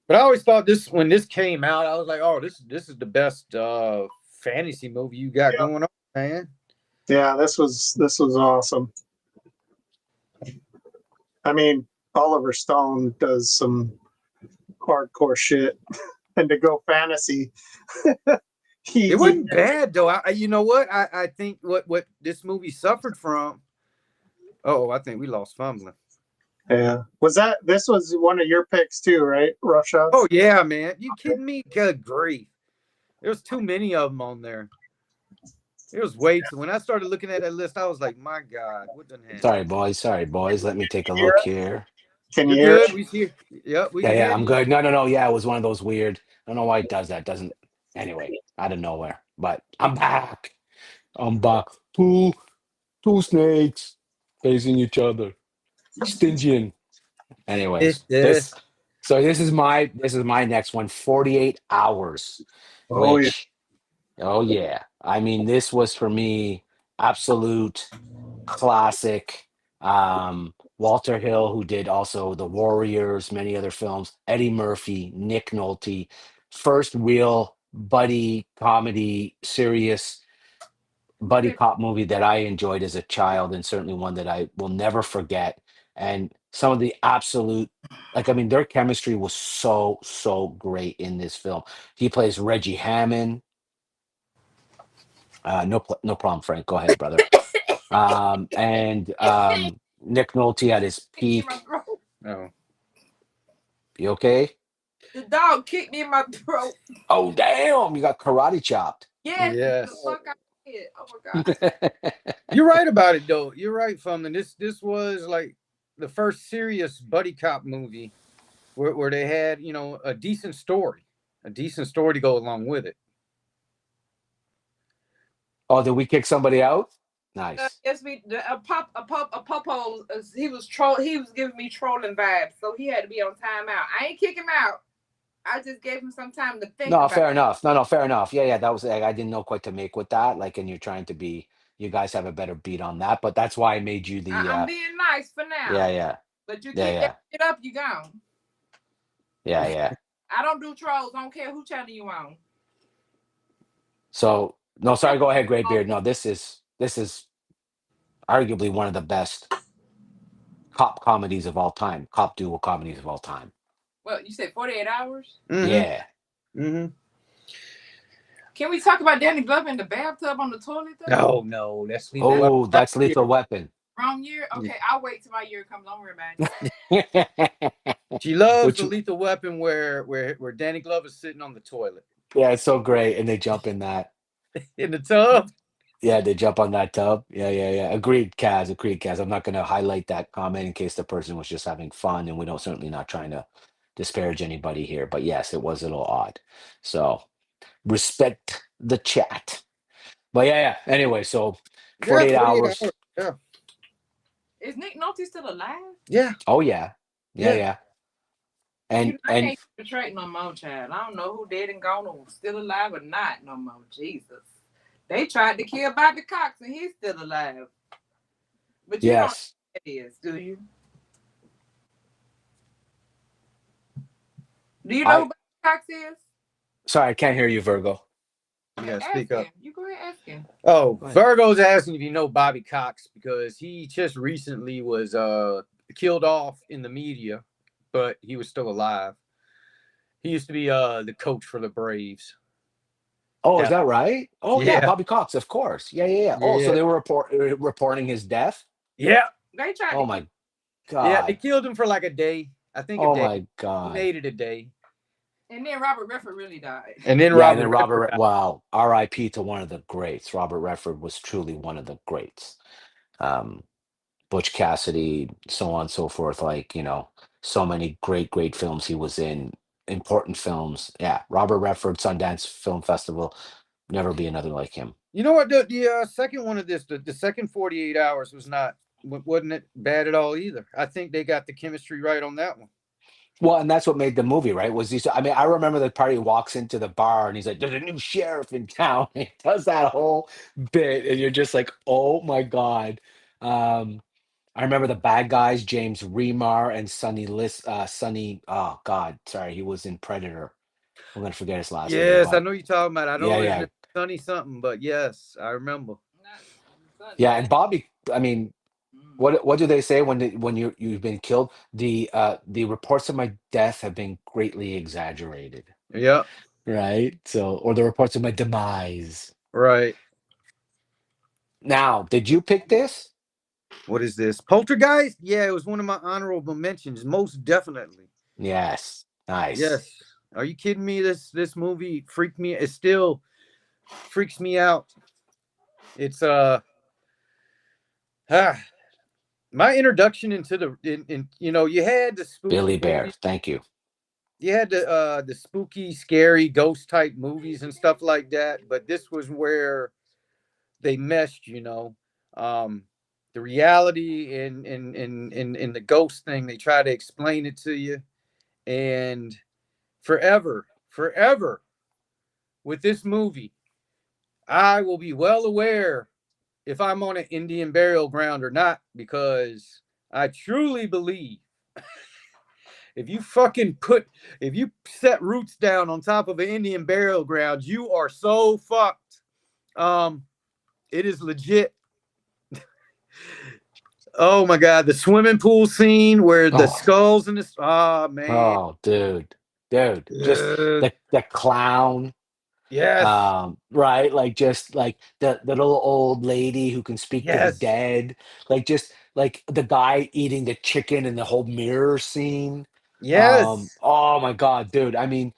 But I always thought when this came out, I was like, oh, this is the best fantasy movie you got going on, man.
Yeah, this was awesome. I mean, Oliver Stone does some hardcore shit, and to go fantasy,
it wasn't bad though. You know what? I think what this movie suffered from. Oh, I think we lost fumbling.
Yeah, this was one of your picks too, right? Rough Shots.
Oh yeah, man. You kidding me? Good grief! There's too many of them on there. It was way too. When I started looking at that list, I was like, "My God, what the hell?"
Sorry, boys. Let me take a look here.
Can you hear it?
We see. Yep.
Yeah. I'm good. No. Yeah, it was one of those weird. I don't know why it does that. Doesn't. Anyway, out of nowhere. But I'm back. Two snakes facing each other. Stingian. Anyways, this is my next one. 48 Hours.
Oh
yeah. I mean, this was for me absolute classic. Walter Hill, who did also The Warriors, many other films. Eddie Murphy, Nick Nolte, first real buddy comedy, serious buddy cop movie that I enjoyed as a child, and certainly one that I will never forget. And some of the absolute, their chemistry was so great in this film. He plays Reggie Hammond. No problem, Frank. Go ahead, brother. And Nick Nolte at his peak.
Oh.
You okay?
The dog kicked me in my throat.
Oh, damn. You got karate chopped.
Yes. The fuck I did. Oh, my God.
You're right about it, though. You're right, Fumlin. This was like the first serious buddy cop movie where they had, a decent story to go along with it.
Oh, did we kick somebody out? Nice.
Yes, a popo. He was giving me trolling vibes, so he had to be on timeout. I ain't kick him out. I just gave him some time to think
No,
about
fair enough. No, fair enough. Yeah. That was like, I didn't know quite to make with that. Like, and you're trying to be. You guys have a better beat on that, but that's why I made you
it.
the.
I'm being nice for
Yeah.
now, but you
Yeah.
keep that
Yeah.
shit up, you gone.
Yeah.
I don't do trolls. I don't care who channel you on.
So no, sorry. Go ahead, Greybeard. No, this is arguably one of the best cop comedies of all time. Cop duo comedies of all time.
Well, you said 48 hours.
Mm-hmm.
Yeah.
Mm-hmm.
Can we talk about Danny Glover in the bathtub on the toilet? Though?
No. Let's leave
Oh,
that.
that's Lethal Weapon.
Wrong year. Okay, I'll wait till my year comes. Don't worry about it.
She loves
Which,
the Lethal Weapon where Danny Glover's sitting on the toilet
yeah, it's so great, and they jump in that.
in the tub.
Yeah, they jump on that tub. Yeah. Agreed, Kaz. Agreed, Kaz. I'm not going to highlight that comment in case the person was just having fun, and we don't certainly not trying to disparage anybody here. But yes, it was a little odd. So respect the chat. But yeah. Anyway, so 48 hours.
Yeah.
Is Nick Nolte still alive?
Yeah.
Oh yeah. And
I can't portray no more, child. I don't know who dead and gone or still alive or not no more. Jesus. They tried to kill Bobby Cox and he's still alive. But you don't know who that is, do you? Do you know who Bobby Cox is?
Sorry, I can't hear you, Virgo.
Yeah, speak up.
You go ahead, ask him.
Oh, Virgo's asking if you know Bobby Cox because he just recently was killed off in the media, but he was still alive. He used to be the coach for the Braves.
Oh, is that right? Oh, yeah, Bobby Cox, of course. Yeah. Oh, so they were reporting his death?
Yeah.
They tried
Oh, my God.
Yeah, they killed him for like a day. I think a day.
Oh, my God.
He made it a day.
And then Robert Redford really died.
And then
Robert, wow, R.I.P. to one of the greats. Robert Redford was truly one of the greats. Butch Cassidy, so on and so forth. Like, so many great films he was in, important films. Yeah, Robert Redford, Sundance Film Festival. Never be another like him.
You know what? The second one of this, the second 48 hours wasn't it bad at all either. I think they got the chemistry right on that one.
Well, and that's what made the movie, right? I remember the part he walks into the bar and he's like, "There's a new sheriff in town." He does that whole bit, and you're just like, "Oh my God." I remember the bad guys, James Remar and Sonny. Oh God, sorry, he was in Predator. I'm gonna forget his last name.
Yes, I know you're talking about. I don't know
Sonny
something, but yes, I remember.
Yeah, and Bobby. I mean, what do they say when you've been killed? The reports of my death have been greatly exaggerated.
Yeah.
Right. So, or the reports of my demise.
Right.
Now, did you pick this?
What is this? Poltergeist? Yeah, it was one of my honorable mentions, most definitely.
Yes. Nice.
Yes. Are you kidding me? This movie freaked me. It still freaks me out. It's my introduction into you had the spooky
Billy Bear.
movies.
Thank you.
You had the spooky, scary, ghost type movies and stuff like that, but this was where they meshed, the reality and the ghost thing. They try to explain it to you, and forever with this movie, I will be well aware if I'm on an Indian burial ground or not, because I truly believe if you set roots down on top of an Indian burial ground, you are so fucked. It is legit. Oh my God, the swimming pool scene where the skulls and man.
Oh, dude, just the clown.
Yes.
Right, like just like the little old lady who can speak to the dead, like just like the guy eating the chicken and the whole mirror scene.
Yes.
Oh my God, dude. I mean,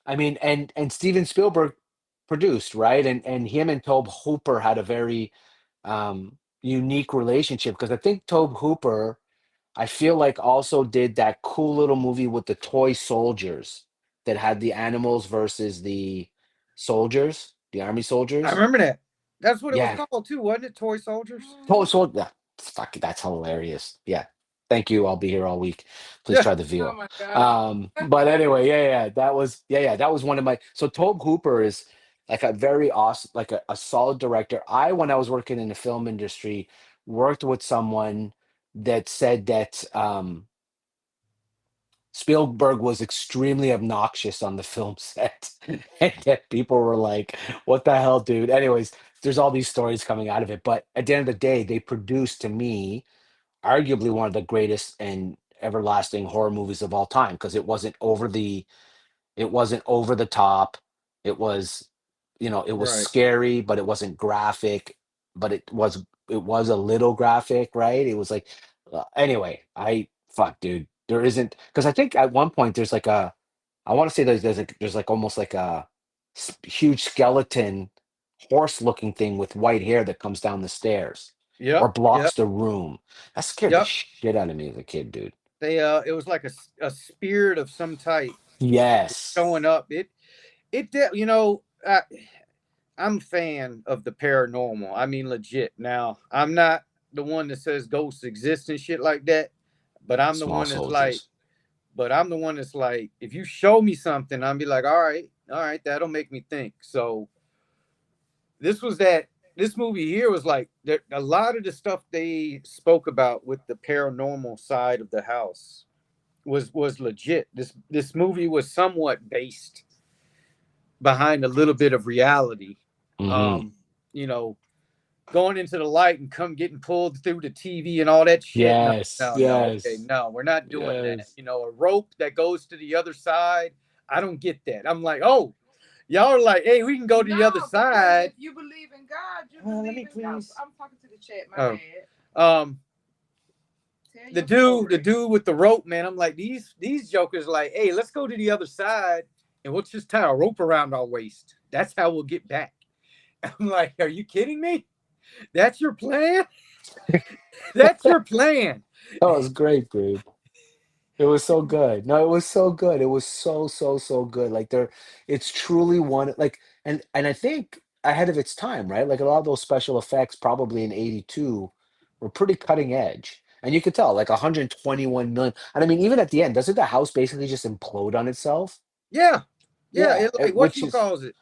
and Steven Spielberg produced, right? And him and Tobe Hooper had a very unique relationship, because I think Tobe Hooper, I feel like, also did that cool little movie with the toy soldiers that had the animals versus the soldiers, the army soldiers.
I remember that. That's what it
Yeah.
was called too, wasn't it? Toy Soldiers.
So yeah, fuck, that's hilarious. Yeah. Thank you. I'll be here all week. Please
Yeah.
try the
Oh
veal.
my god.
But anyway, that was one of my. So Tobe Hooper is like a very awesome, like a solid director. When I was working in the film industry, worked with someone that said that Spielberg was extremely obnoxious on the film set, and that people were like, "What the hell, dude?" Anyways, there's all these stories coming out of it, but at the end of the day, they produced to me arguably one of the greatest and everlasting horror movies of all time because it wasn't over the top. It was, it was
Right.
scary, but it wasn't graphic, but it was a little graphic, right? It was like anyway, I fuck dude. There isn't because I think at one point there's like I want to say there's like almost like a huge skeleton horse looking thing with white hair that comes down the stairs or
Yep. Yep.
blocks the room. That scared the
Yep.
shit out of me as a kid, dude.
It was like a spirit of some type
Yes.
showing up. I'm a fan of the paranormal. I mean, legit. Now, I'm not the one that says ghosts exist and shit like that, but I'm the
Small
one that's like,
soldiers.
if you show me something, I'll be like, all right, that'll make me think. So this movie here was like a lot of the stuff they spoke about with the paranormal side of the house was legit. This movie was somewhat based behind a little bit of reality.
Hmm.
Um, you know, going into the light and come getting pulled through the TV and all that shit. No,
Yes.
no, no. Okay,
Yes.
no, we're not doing that.
Yes.
A rope that goes to the other side. I don't get that. I'm like, oh, y'all are like, hey, we can go to the other
because
side.
if you believe in God, you
Let
believe
me
in God.
please.
I'm talking to the chat, my
Oh,
bad. Tell
the
your
dude, the
story.
dude with the rope, man. I'm like, these jokers, like, hey, let's go to the other side and we'll just tie a rope around our waist. That's how we'll get back. I'm like, are you kidding me? That's your plan? That's your plan.
That was great, dude. It was so good. No, it was so good. It was so, so, so good. Like it's truly one like and I think ahead of its time, right? Like a lot of those special effects probably in 82 were pretty cutting edge. And you could tell, like 121 million. And I mean, even at the end, doesn't the house basically just implode on itself?
Yeah. Yeah.
Yeah,
Like what
which
you
is
calls it.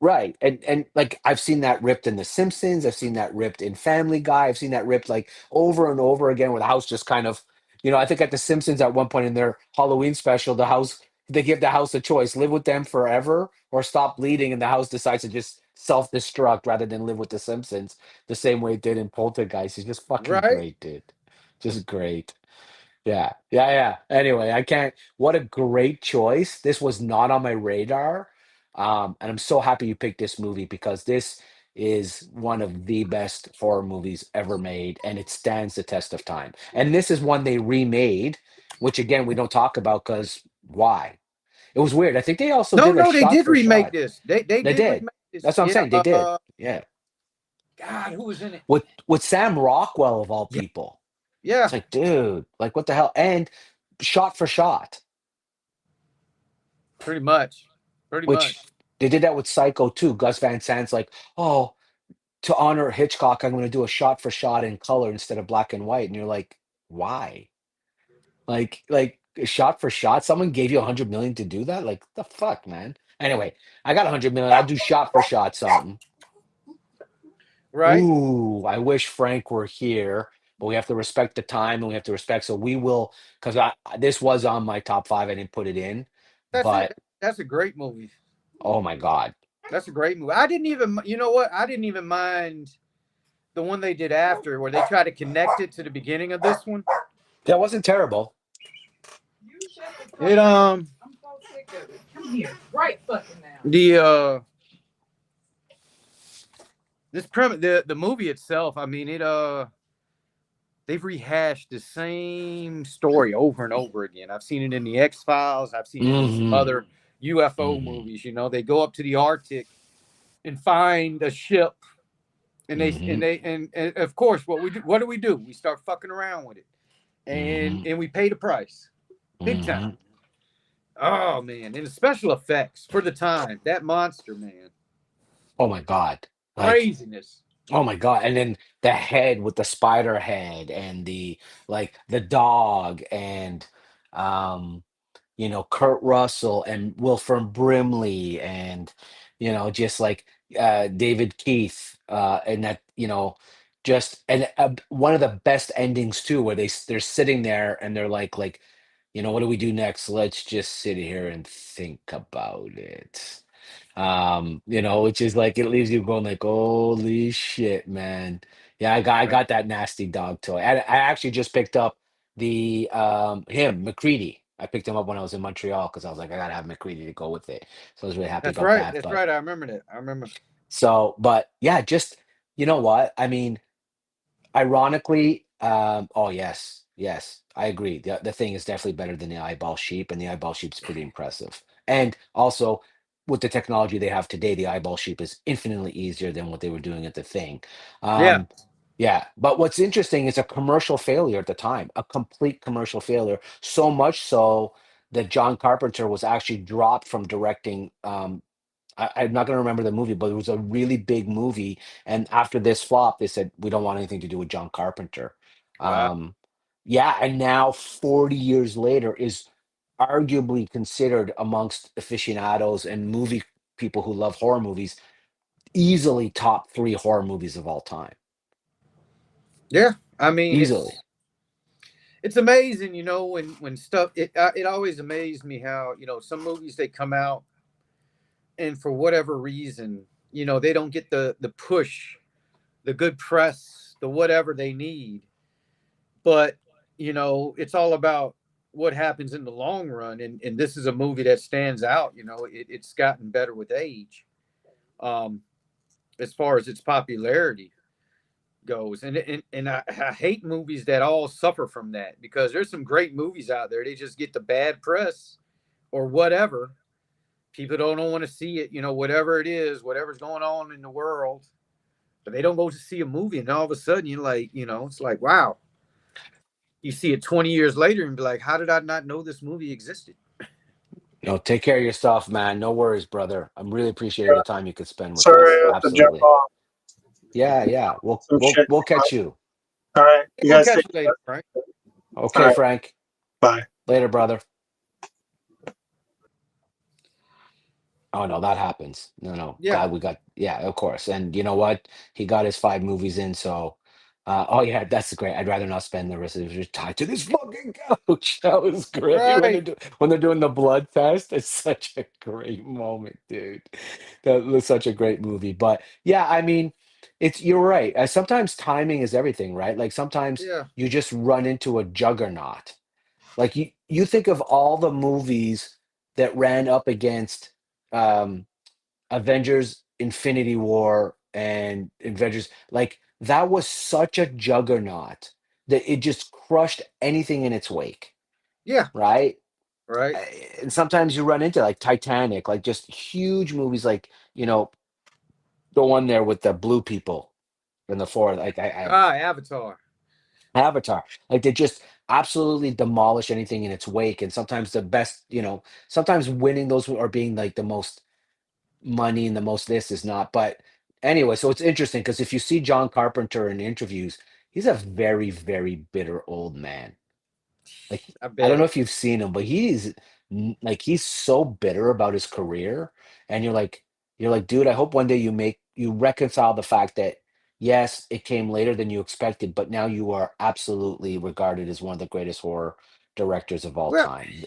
right. And like I've seen that ripped in The Simpsons, I've seen that ripped in Family Guy, I've seen that ripped like over and over again where the house just kind of, I think at The Simpsons at one point in their Halloween special, they give the house a choice, live with them forever or stop bleeding, and the house decides to just self-destruct rather than live with the Simpsons the same way it did in Poltergeist. It's just fucking
Right?
great, dude. Just great. Yeah, yeah, yeah. Anyway, I can't. What a great choice. This was not on my radar. And I'm so happy you picked this movie because this is one of the best horror movies ever made, and it stands the test of time. And this is one they remade, which again we don't talk about because why? It was weird. I think they also
No,
did a
no, they
shot
did
for
remake
shot.
this. They
They
did
did.
remake this.
That's what I'm saying. They did. Yeah.
God, who was in it?
With Sam Rockwell of all
Yeah.
people.
Yeah.
It's like, dude, like what the hell? And shot for shot.
Pretty much. Pretty
Which
much.
they did that with Psycho too. Gus Van Sant's like, oh, to honor Hitchcock, I'm going to do a shot for shot in color instead of black and white. And you're like, why? Like shot for shot. Someone gave you 100 million to do that. Like the fuck, man. Anyway, I got 100 million. I'll do shot for shot something.
Right?
Ooh, I wish Frank were here, but we have to respect the time and we have to respect. So we will, because this was on my top five. I didn't put it in,
That's it.
but
That's a great movie.
oh my god,
That's a great movie. I didn't even, you know what? I didn't even mind the one they did after where they tried to connect it to the beginning of this one.
that wasn't terrible.
You shut the fuck
It
up. I'm so sick of it. Come here, right fucking now.
The movie itself, I mean, they've rehashed the same story over and over again. I've seen it in the X-Files. I've seen it in some other UFO movies. They go up to the Arctic and find a ship, and and of course, what do we do? We start fucking around with it, and we pay the price, big time. Oh man, and the special effects for the time, that monster, man.
Oh my god. Like,
Craziness.
oh my God. And then the head with the spider head and the dog and Kurt Russell and Wilford Brimley and just like David Keith and that just and one of the best endings too, where they're sitting there and they're like, what do we do next? Let's just sit here and think about it. Which is like it leaves you going like, holy shit, man. Yeah, I
Right.
got that nasty dog toy. I actually just picked up the him, McCready. I picked him up when I was in Montreal because I was like, I gotta have McCready to go with it. So I was really happy
That's
about
right.
that.
That's
But
right. I remember that. I remember.
but yeah, just you know what? I mean, ironically, oh yes, yes, I agree. The thing is definitely better than the eyeball sheep, and the eyeball sheep's pretty impressive. And also, with the technology they have today, the eyeball sheep is infinitely easier than what they were doing at the thing.
Yeah.
Um, yeah, but what's interesting is a commercial failure at the time, a complete commercial failure. So much so that John Carpenter was actually dropped from directing I'm not going to remember the movie, but it was a really big movie. And after this flop, they said, we don't want anything to do with John Carpenter.
Wow.
Yeah. And now, 40 years later, is arguably considered amongst aficionados and movie people who love horror movies, easily top three horror movies of all time.
Yeah. I mean,
Easily.
it's amazing, when stuff. It always amazed me how some movies they come out and for whatever reason, they don't get the push, the good press, the whatever they need. But it's all about what happens in the long run, and this is a movie that stands out. It's gotten better with age, um, as far as its popularity goes, and I hate movies that all suffer from that, because there's some great movies out there. They just get the bad press or whatever. People don't want to see it, whatever it is, whatever's going on in the world. But they don't go to see a movie, and all of a sudden you're like, it's like, wow. You see it 20 years later and be like, how did I not know this movie existed?
Take care of your stuff, man. No worries, brother. I'm really appreciating the time you could spend with
Sorry,
us.
I have to jump
Absolutely.
off.
Yeah, yeah. We'll
Some
we'll
shit.
we'll catch you.
All right,
Yeah,
you
we'll
guys
catch
take
you later,
care.
Frank.
All
Okay,
right,
Frank.
bye.
Later, brother. Oh no, that happens. No, no.
Yeah.
Glad we got yeah, of course. And you know what? He got his 5 movies in, so oh yeah, that's great. I'd rather not spend the rest of his tied to this fucking couch. That was great when
Right.
they're doing the blood test. It's such a great moment, dude. That was such a great movie. But yeah, I mean, you're right. Sometimes timing is everything, right? Like sometimes
Yeah.
you just run into a juggernaut. Like you think of all the movies that ran up against um Avengers Infinity War and Avengers, like that was such a juggernaut that it just crushed anything in its wake,
Yeah.
right?
Right.
And sometimes you run into like Titanic, like just huge movies like, the one there with the blue people in the forest, like I
Avatar.
Avatar. Like they just absolutely demolish anything in its wake. And sometimes the best, sometimes winning those or being like the most money and the most this is not. But anyway, so it's interesting because if you see John Carpenter in interviews, he's a very, very bitter old man. Like
I
I don't know
bet.
if you've seen him, but like he's so bitter about his career, and you're like, dude, I hope one day you reconcile the fact that yes, it came later than you expected, but now you are absolutely regarded as one of the greatest horror directors of all
Well,
time,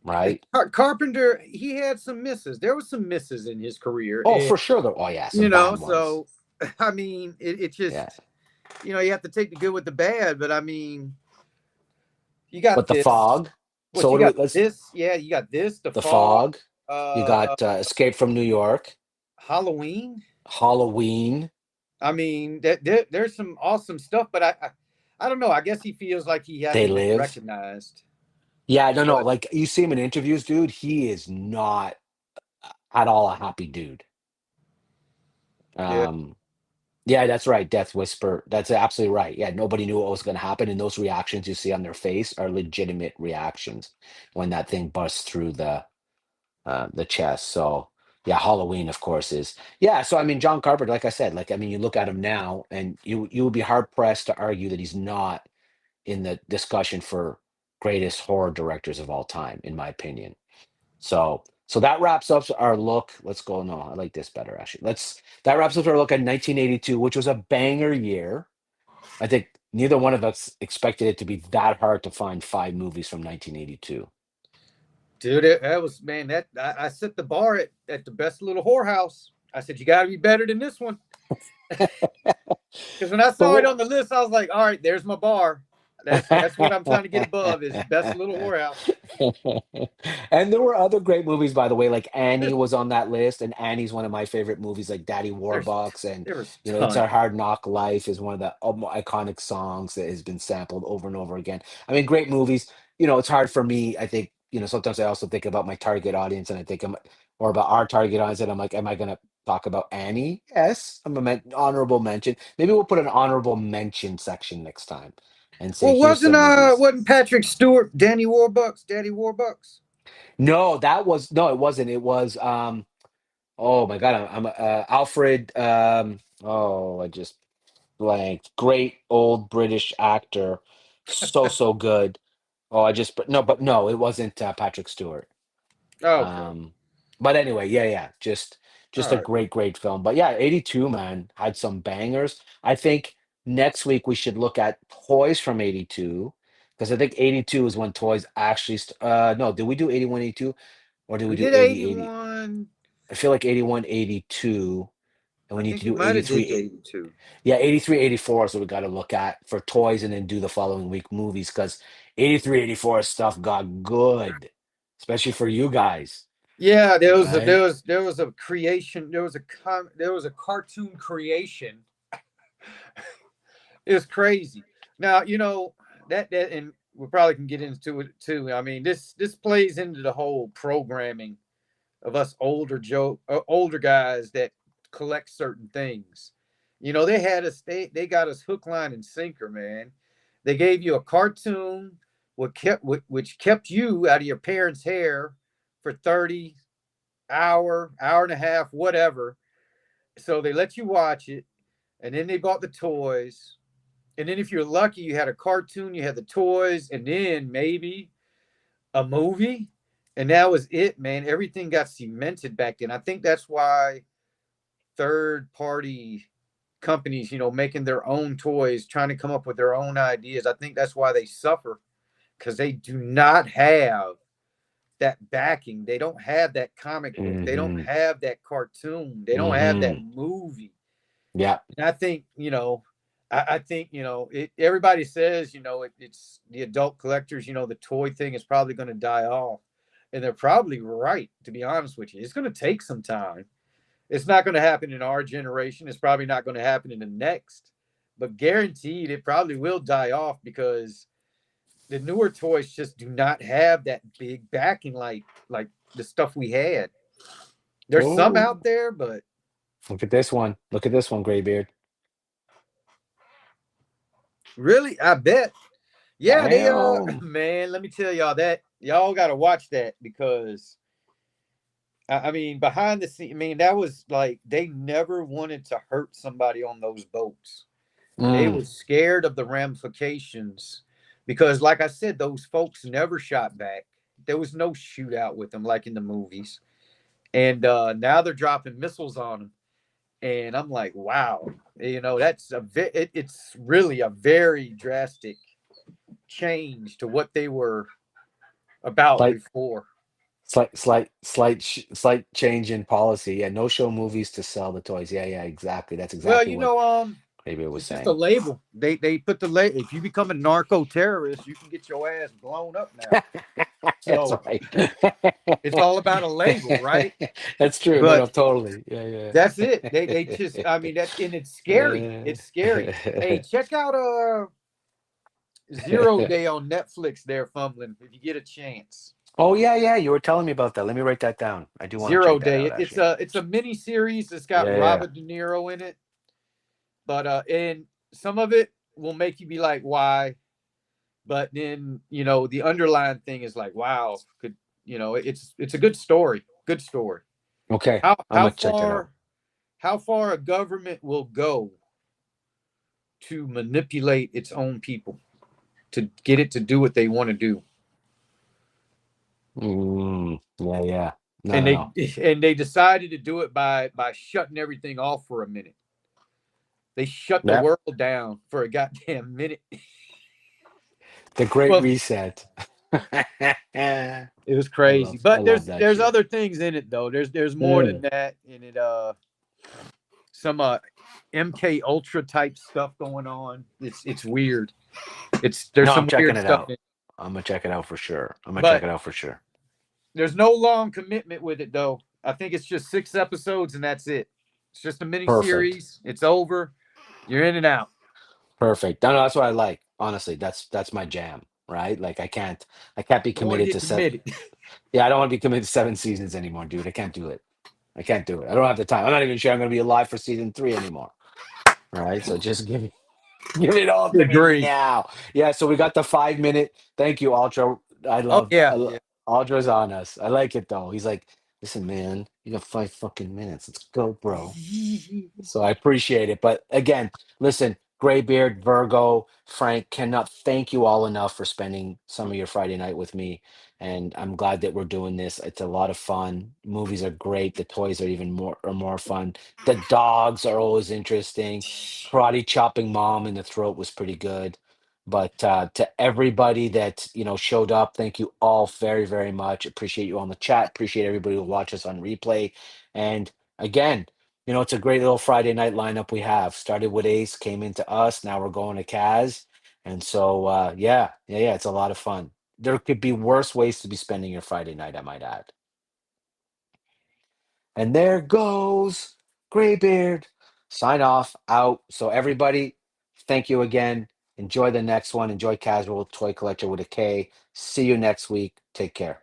right?
Carpenter, he had some misses. There was some misses in his career.
Oh,
And,
for sure. Oh, yeah, some bad ones.
so, I mean, it
Yeah,
just, you have to take the good with the bad. But I mean, you got
but the
this.
fog.
What
So
you
what do we?
got?
Let's
This, yeah, you got this. The
the
Fog,
fog. You
uh,
got Escape from New York,
Halloween.
Halloween.
I mean, there's some awesome stuff, but I don't know. I guess he feels like he
They
hasn't been
Live.
recognized.
Yeah, no, no.
But
Like you see him in interviews, dude. He is not at all a happy dude.
yeah,
Um, yeah, that's right. Death Whisper. That's absolutely right. Yeah, nobody knew what was going to happen, and those reactions you see on their face are legitimate reactions when that thing busts through the chest. So Yeah, Halloween, of course, is. Yeah, so I mean, John Carpenter, like I said, like I mean, you look at him now, and you would be hard pressed to argue that he's not in the discussion for greatest horror directors of all time, in my opinion. So that wraps up our look. Let's go. No, I like this better actually. That wraps up our look at 1982, which was a banger year. I think neither one of us expected it to be that hard to find 5 movies from 1982.
Dude, that was, man, that I set the bar at the best little whorehouse. I said, you got to be better than this one. Because when I saw it on the list, I was like, all right, there's my bar. That's what I'm trying to get above, is best little whorehouse.
And there were other great movies, by the way, like Annie was on that list, and Annie's one of my favorite movies, like Daddy Warbucks, and
There was
It's
tons.
Our Hard Knock Life is one of the iconic songs that has been sampled over and over again. I mean, great movies. It's hard for me. I think sometimes I also think about my target audience, and I think or about our target audience, and I'm like, am I gonna talk about Annie? Yes, I'm honorable mention. Maybe we'll put an honorable mention section next time and say
Well,
here's some movies.
wasn't Patrick Stewart Daddy Warbucks?
No, it wasn't. It was oh my God, I'm Alfred I just blanked. Great old British actor. So good. Oh, but no, it wasn't Patrick Stewart.
Oh, okay.
But anyway, yeah. Just
All
a
right.
great film. But yeah, 82, man, had some bangers. I think next week we should look at toys from 82, because I think 82 is when toys actually no, did we do 81, 82, or did we
We
do
did
80, 80?
81.
I feel like 81, 82, and we
I
need to
think we
do
might have did
83.
82.
Yeah, 83, 84 is what we got to look at for toys, and then do the following week movies, because 83, 84 stuff got good, especially for you guys,
Yeah,
right?
there was a creation. There was a cartoon creation. It's crazy. Now that and we probably can get into it too. I mean, this plays into the whole programming of us older guys that collect certain things. They had us. They got us hook, line, and sinker, man. They gave you a cartoon, which kept you out of your parents' hair for 30 hour and a half, whatever. So they let you watch it, and then they bought the toys. And then if you're lucky, you had a cartoon, you had the toys, and then maybe a movie. And that was it, man. Everything got cemented back then. I think that's why third party companies, making their own toys, trying to come up with their own ideas. I think that's why they suffer, because they do not have that backing. They don't have that comic book. They don't
Mm-hmm.
have that cartoon. They don't have that
Mm-hmm.
movie.
Yeah.
And I think, I think, everybody says, it's the adult collectors, the toy thing is probably going to die off. And they're probably right, to be honest with you. It's going to take some time. It's not going to happen in our generation. It's probably not going to happen in the next. But guaranteed, it probably will die off, because the newer toys just do not have that big backing like the stuff we had. There's some
Oh,
out there, but
look at this one. Look at this one, Graybeard.
really, I bet. Yeah, they
Damn.
man, let me tell y'all that y'all got to watch that, because I mean, behind the scene, I mean, that was like they never wanted to hurt somebody on those boats. They
Mm.
were scared of the ramifications, because, like I said, those folks never shot back. There was no shootout with them like in the movies, and now they're dropping missiles on them. And I'm like, wow, that's it's really a very drastic change to what they were about
Like
before.
slight change in policy. Yeah, no show movies to sell the toys. Yeah, exactly. That's
Well,
exactly what Graybeard was
it's just a
saying.
label. They put the label. If you become a narco terrorist, you can get your ass blown up now.
That's
So
right.
it's all about a label, right?
That's true. No,
But
totally. Yeah,
that's it. They just, I mean, that, and it's scary. It's scary. Hey,
yeah.
check out Zero Day on Netflix. There, fumbling, if you get a chance.
Oh yeah. You were telling me about that. Let me write that down. I do want to
Zero
check that
Day.
out,
It's
actually.
a mini series. It's got
Yeah.
Robert De Niro in it, but and some of it will make you be like, why? But then the underlying thing is like, wow, it's a good story. Good story.
Okay,
How
I'm
how
gonna check that out.
far a government will go to manipulate its own people to get it to do what they want to do.
Yeah. No,
And
no, no.
they decided to do it by shutting everything off for a minute. They shut the
Yep.
world down for a goddamn minute.
The Great
Well,
Reset.
it was crazy.
I
But
love that
there's
shit.
other things in it though. There's more than
Mm.
that in it. Some MK Ultra type stuff going on. It's weird. There's
No, I'm
some
checking
weird
it
stuff
out.
in it.
I'm gonna check it out for sure.
But
Sure.
there's no long commitment with it though. I think it's just 6 episodes and that's it. It's just a mini
Perfect.
series. It's over. You're in and out.
Perfect. No, no, that's what I like. Honestly, that's my jam, right? Like I can't be
You don't want to
committed
get
to set.
committed.
Yeah, I don't want to be committed to 7 seasons anymore, dude. I can't do it. I can't do it. I don't have the time. I'm not even sure I'm gonna be alive for season 3 anymore. All right. So just give it all to me
Agree.
now. Yeah, so we got the 5 minute. Thank you, Ultra.
Oh yeah. Yeah.
Ultra's on us. I like it though. He's like, listen, man, you got 5 fucking minutes. Let's go, bro. So I appreciate it. But again, listen, Greybeard, Virgo, Frank, cannot thank you all enough for spending some of your Friday night with me. And I'm glad that we're doing this. It's a lot of fun. Movies are great. The toys are more fun. The dogs are always interesting. Karate chopping mom in the throat was pretty good. But to everybody that showed up, thank you all very, very much. Appreciate you on the chat. Appreciate everybody who watch us on replay. And again, it's a great little Friday night lineup we have. Started with Ace, came into us. Now we're going to Kaz. And so, yeah, it's a lot of fun. There could be worse ways to be spending your Friday night, I might add. And there goes Greybeard. Sign off, out. So, everybody, thank you again. Enjoy the next one. Enjoy Casual Toy Collector with a K. See you next week. Take care.